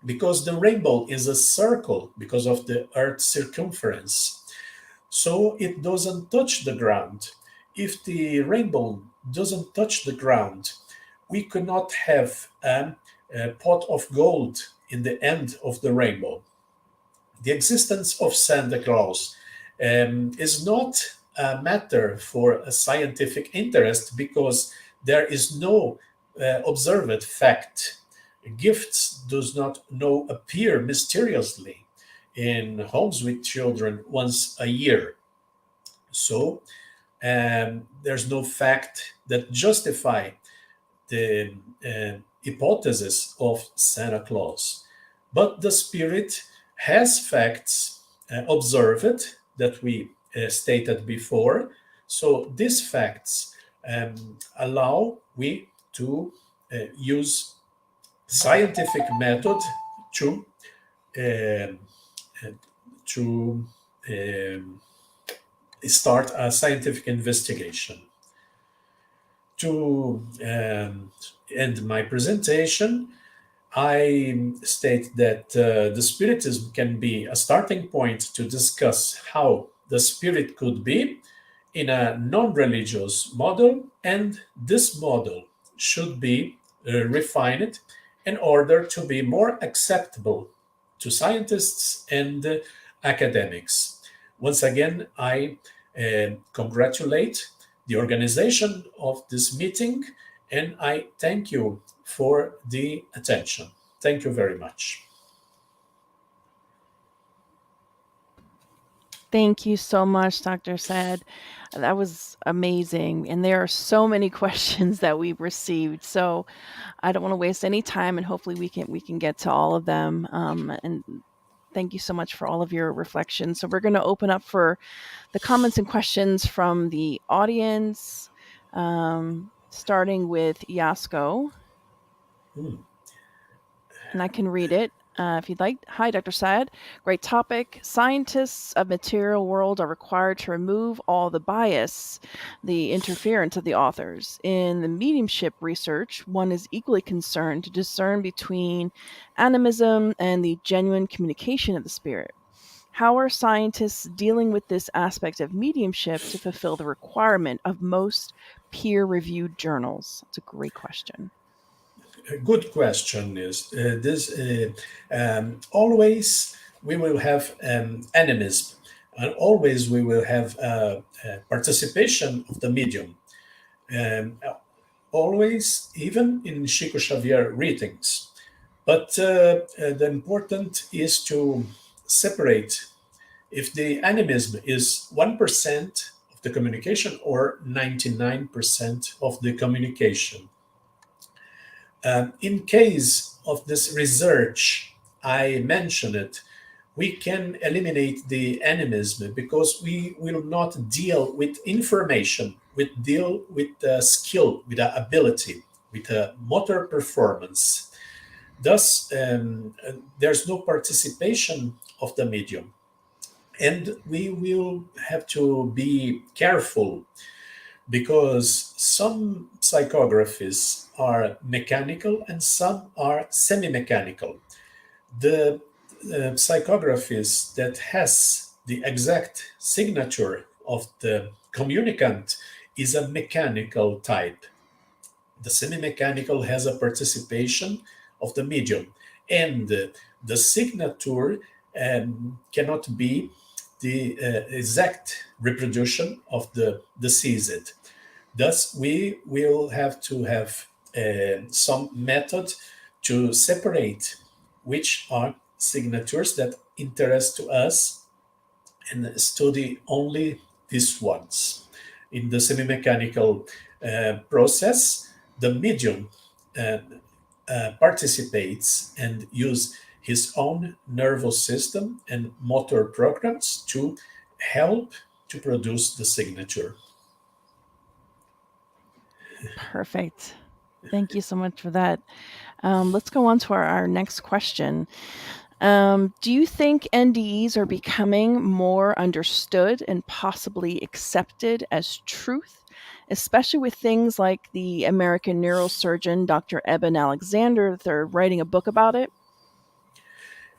because the rainbow is a circle because of the Earth's circumference. So it doesn't touch the ground. If the rainbow doesn't touch the ground, we could not have a pot of gold in the end of the rainbow. The existence of Santa Claus is not a matter for a scientific interest because there is no observed fact. Gifts does not no appear mysteriously in homes with children once a year. So there's no fact that justify the hypothesis of Santa Claus. But the spirit has facts observed that we stated before. So these facts allow we to use scientific method to um, to start a scientific investigation. To end my presentation, I state that the Spiritism can be a starting point to discuss how the spirit could be in a non religious model, and this model should be refined in order to be more acceptable to scientists and academics. Once again, I congratulate the organization of this meeting, and I thank you for the attention. Thank you very much. Thank you so much, Dr. Saad. That was amazing. And there are so many questions that we've received. So I don't want to waste any time, and hopefully we can get to all of them. And thank you so much for all of your reflections. So we're going to open up for the comments and questions from the audience, starting with Yasko. Hmm. and I can read it if you'd like. Hi, Dr. Saad. Great topic. Scientists of material world are required to remove all the bias, the interference of the authors. In the mediumship research, one is equally concerned to discern between animism and the genuine communication of the spirit. How are scientists dealing with this aspect of mediumship to fulfill the requirement of most peer-reviewed journals? That's a great question. A good question is this always we will have animism, and always we will have participation of the medium. Um, Always, even in Chico Xavier readings. But the important is to separate if the animism is 1% of the communication or 99% of the communication. In case of this research, I mentioned it, we can eliminate the animism because we will not deal with information, we deal with skill, with ability, with motor performance. Thus, there's no participation of the medium. And we will have to be careful because some psychographies are mechanical and some are semi-mechanical. The psychographies that has the exact signature of the communicant is a mechanical type. The semi-mechanical has a participation of the medium, and the signature cannot be the exact reproduction of the deceased. Thus, we will have to have some method to separate which are signatures that interest to us and study only these ones. In the semi-mechanical process, the medium uh, participates and use his own nervous system and motor programs to help to produce the signature. Perfect. Thank you so much for that. Let's go on to our next question. Do you think NDEs are becoming more understood and possibly accepted as truth, especially with things like the American neurosurgeon Dr. Eben Alexander? They're writing a book about it.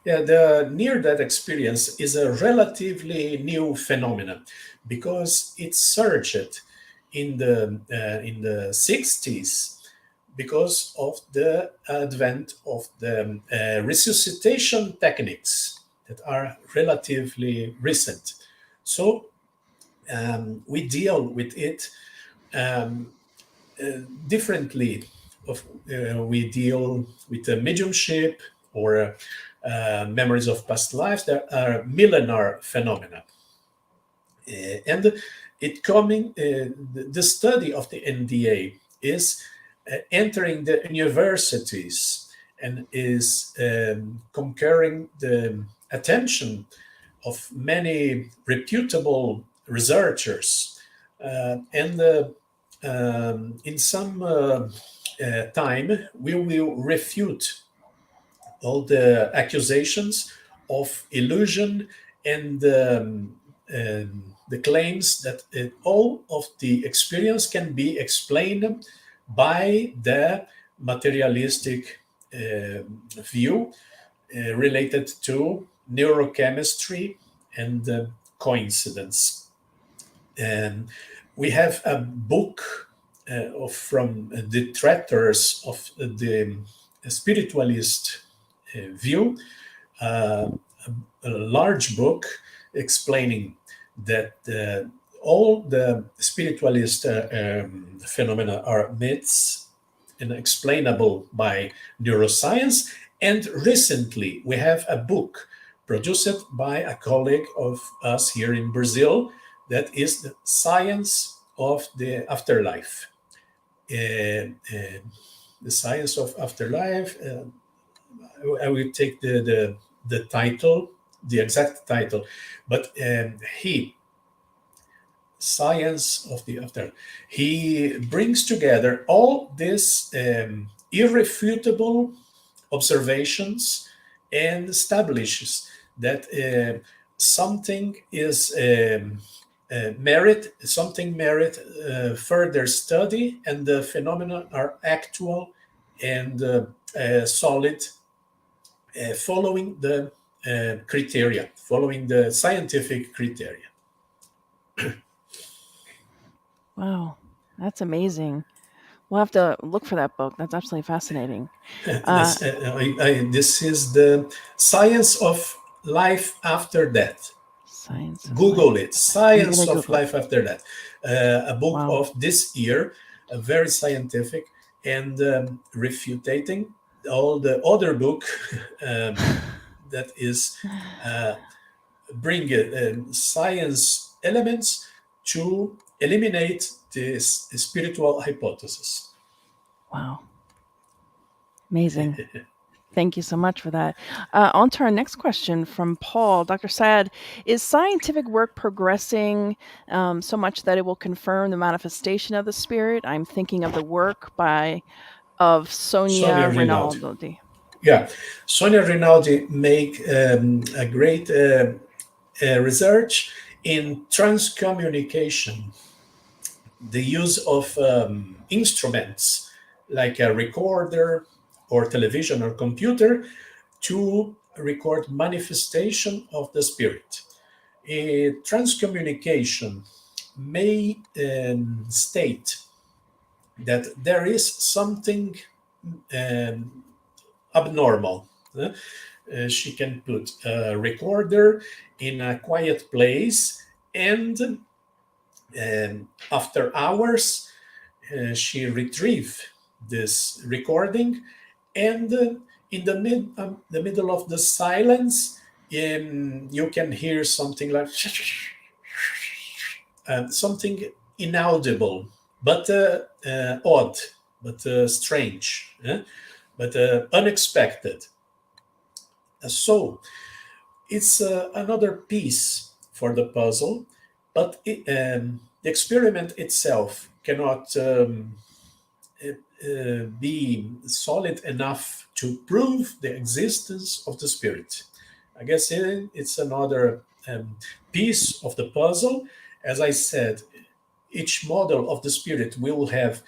Yeah, the near-death experience is a relatively new phenomenon because it surged in the 60s because of the advent of the resuscitation techniques that are relatively recent. So we deal with it um, differently. We deal with the mediumship or memories of past lives that are millennial phenomena. And it coming, the study of the NDA is entering the universities and is conquering the attention of many reputable researchers. And in some time, we will refute all the accusations of illusion and the claims that all of the experience can be explained by the materialistic view related to neurochemistry and coincidence. And we have a book from detractors of the spiritualist view, uh, a large book explaining that all the spiritualist phenomena are myths and explainable by neuroscience. And recently, we have a book produced by a colleague of us here in Brazil that is the science of the afterlife. The science of afterlife. I will take the title, the exact title, but he science of the after. He brings together all these irrefutable observations and establishes that something is merit further study, and the phenomena are actual and solid, following the criteria, following the scientific criteria. Wow, that's amazing. We'll have to look for that book. That's absolutely fascinating. This is the science of life after death. Science of life. Google it, I'm going science to of Google it. life after death. A book Wow. of this year, very scientific, and refuting all the other book that is bring science elements to eliminate this spiritual hypothesis. Wow. Amazing. Thank you so much for that. On to our next question from Paul. Dr. Saad, is scientific work progressing so much that it will confirm the manifestation of the spirit? I'm thinking of the work of Sonia Sonia Rinaldi. Rinaldi. Yeah, Sonia Rinaldi make a great research in transcommunication, the use of instruments like a recorder or television or computer to record manifestation of the spirit. A transcommunication may state that there is something um, abnormal. She can put a recorder in a quiet place, and after hours, she retrieve this recording, and in the middle of the silence, you can hear something like something inaudible, but odd, but strange, but unexpected. So it's another piece for the puzzle, but the experiment itself cannot be solid enough to prove the existence of the spirit. I guess it's another piece of the puzzle. As I said, each model of the spirit will have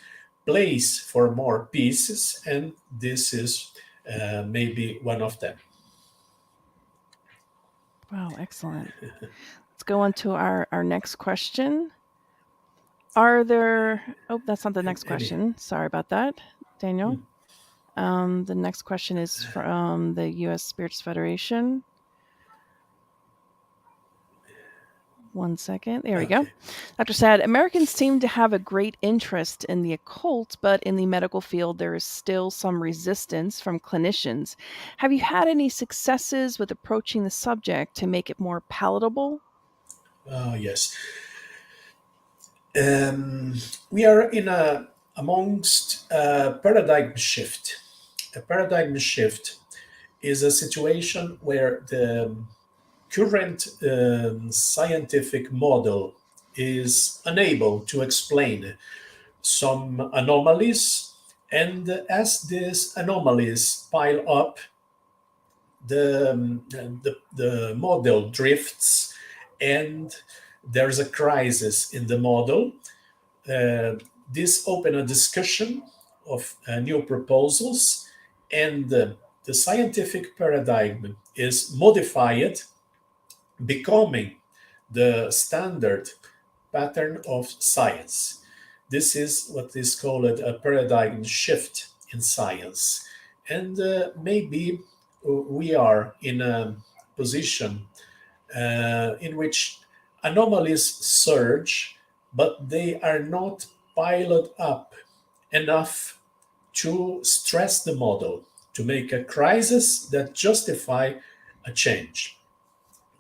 place for more pieces, and this is maybe one of them. Wow, excellent. Let's go on to our next question. Are there, oh, that's not the next question. Sorry about that, Daniel. The next question is from the U.S. Spirits Federation. One second. There we go. Dr. Saad, Americans seem to have a great interest in the occult, but in the medical field, there is still some resistance from clinicians. Have you had any successes with approaching the subject to make it more palatable? Yes. We are amongst a paradigm shift. A paradigm shift is a situation where the current scientific model is unable to explain some anomalies, and as these anomalies pile up, the model drifts, and there's a crisis in the model. This open a discussion of new proposals, and the scientific paradigm is modified, becoming the standard pattern of science. This is what is called a paradigm shift in science. And maybe we are in a position in which anomalies surge, but they are not piled up enough to stress the model, to make a crisis that justify a change.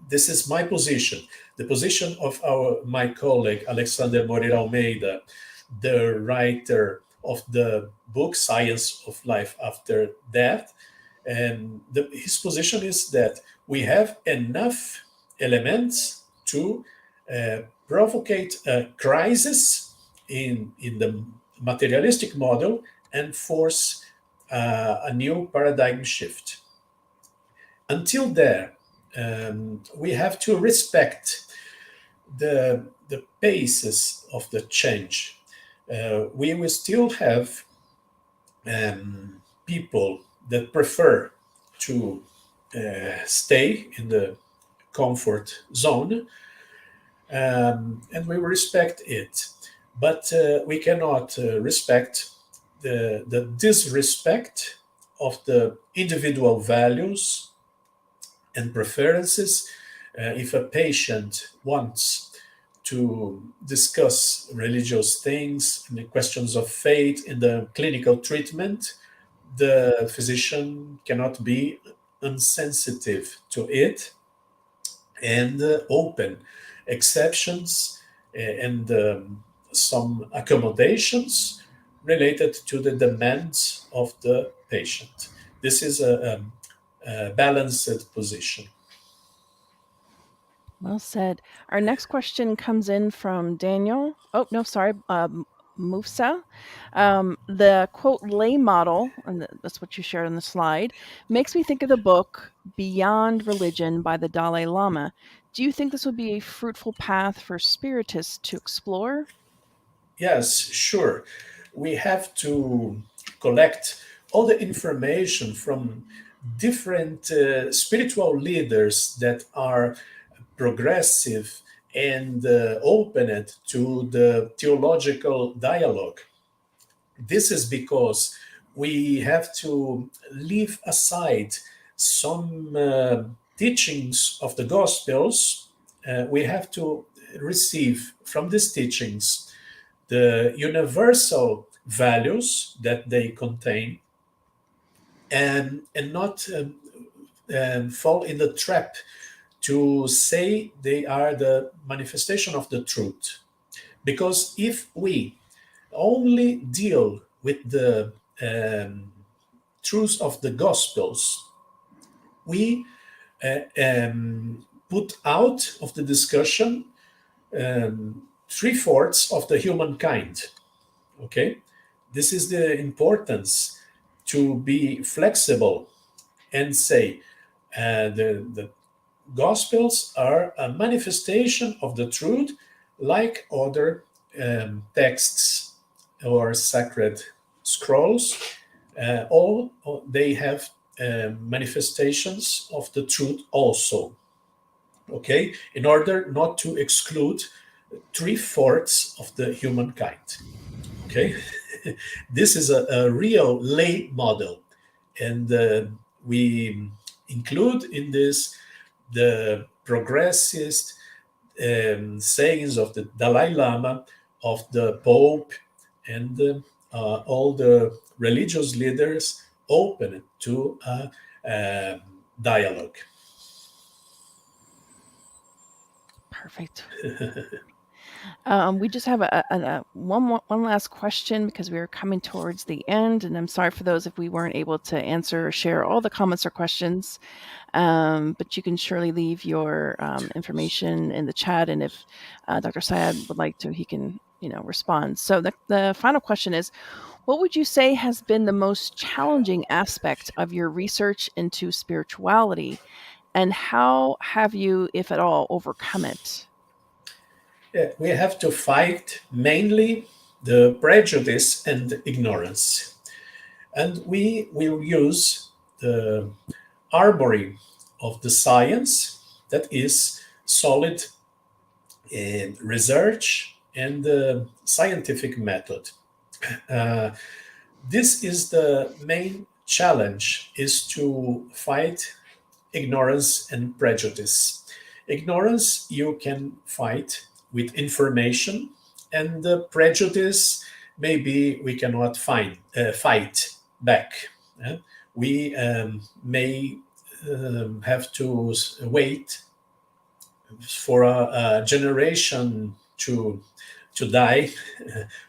This is my position. The position of my colleague Alexander Moreira Almeida, the writer of the book Science of Life After Death, and his position is that we have enough elements to provocate a crisis in the materialistic model and force a new paradigm shift. Until there, we have to respect the paces of the change. We will still have people that prefer to stay in the comfort zone, and we respect it. But we cannot respect the disrespect of the individual values and preferences. If a patient wants to discuss religious things and the questions of faith in the clinical treatment, the physician cannot be insensitive to it and open exceptions and some accommodations related to the demands of the patient. This is a balanced position. Well said. Our next question comes in from Daniel. Oh, no, sorry, Mufsa. The quote lay model, and that's what you shared on the slide, makes me think of the book Beyond Religion by the Dalai Lama. Do you think this would be a fruitful path for spiritists to explore? Yes, sure. We have to collect all the information from different spiritual leaders that are progressive and open to the theological dialogue. This is because we have to leave aside some teachings of the Gospels. We have to receive from these teachings the universal values that they contain, and not fall in the trap to say they are the manifestation of the truth. Because if we only deal with the truths of the Gospels, we put out of the discussion three-fourths of the humankind. Okay, this is the importance to be flexible and say the Gospels are a manifestation of the truth, like other texts or sacred scrolls. All they have manifestations of the truth also. Okay, in order not to exclude three-fourths of the humankind. Okay, this is a real lay model, and we include in this the progressist sayings of the Dalai Lama, of the Pope, and all the religious leaders open to a dialogue. Perfect. We just have one last question because we are coming towards the end, and I'm sorry for those if we weren't able to answer or share all the comments or questions. But you can surely leave your information in the chat, and if Dr. Saad would like to, he can respond. So the final question is, what would you say has been the most challenging aspect of your research into spirituality, and how have you, if at all, overcome it? Yeah, we have to fight mainly the prejudice and ignorance. And we will use the armory of the science that is solid in research and scientific method. Uh, this is the main challenge, is to fight ignorance and prejudice. Ignorance you can fight with information, and the prejudice maybe we cannot fight back. We may have to wait for a generation to die.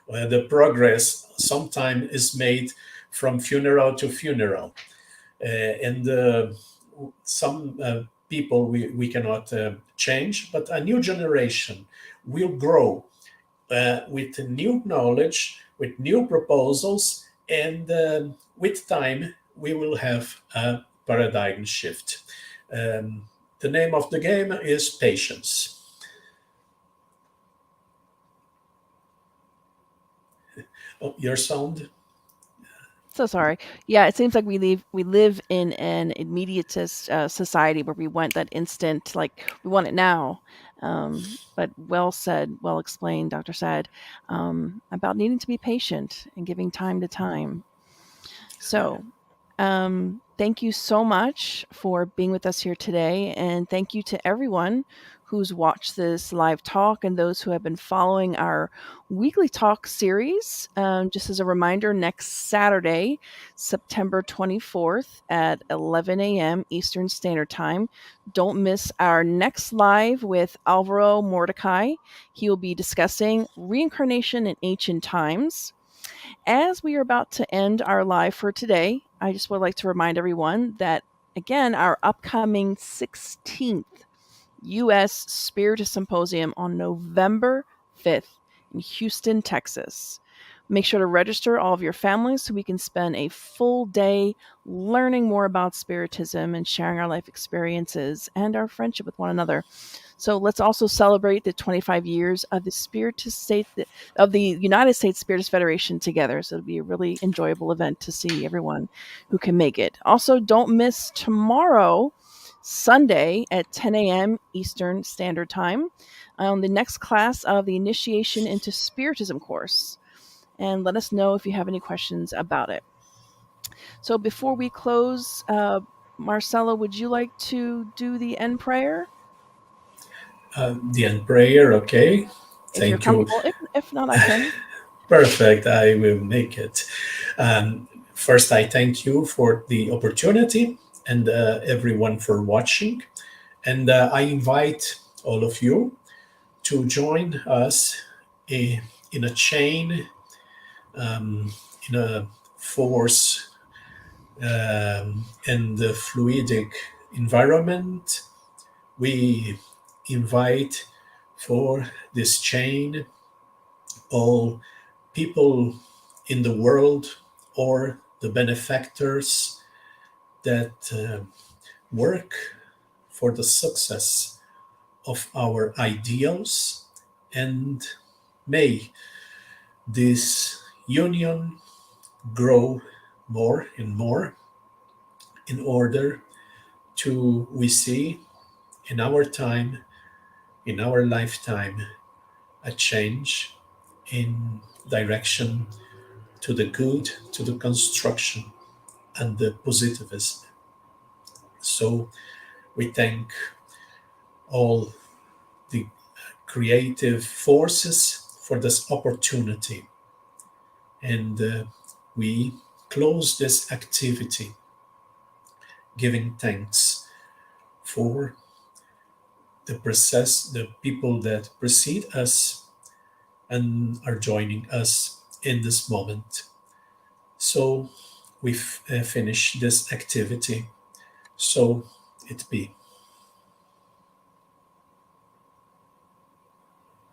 The progress sometimes is made from funeral to funeral, and some people we cannot change, but a new generation will grow with new knowledge, with new proposals, And with time, we will have a paradigm shift. The name of the game is patience. Oh, your sound? So sorry. Yeah, it seems like we live in an immediatist society where we want that instant, like we want it now. But well said, well explained, Dr. Saad, about needing to be patient and giving time to time. So, thank you so much for being with us here today. And thank you to everyone who's watched this live talk and those who have been following our weekly talk series. Just as a reminder, next Saturday, September 24th at 11 a.m. Eastern Standard Time, don't miss our next live with Alvaro Mordecai. He will be discussing reincarnation in ancient times. As we are about to end our live for today, I just would like to remind everyone that, again, our upcoming 16th U.S. Spiritist Symposium on November 5th in Houston, Texas. Make sure to register all of your families so we can spend a full day learning more about Spiritism and sharing our life experiences and our friendship with one another. So let's also celebrate the 25 years of the Spiritist State of the United States Spiritist Federation together. So it'll be a really enjoyable event to see everyone who can make it. Also, don't miss tomorrow, Sunday at 10 a.m. Eastern Standard Time, on the next class of the Initiation into Spiritism course. And let us know if you have any questions about it. So before we close, Marcelo, would you like to do the end prayer? The end prayer, okay. If you're Thank you. comfortable. If not, I can. Perfect. I will make it. First, I thank you for the opportunity and everyone for watching. And I invite all of you to join us i- in a chain, in a force and the fluidic environment. We invite for this chain all people in the world or the benefactors that work for the success of our ideals, and may this union grow more and more in order to we see in our time, in our lifetime, a change in direction to the good, to the construction and the positivism. So we thank all the creative forces for this opportunity, and we close this activity giving thanks for the people that precede us and are joining us in this moment. So we've finished this activity. So it be.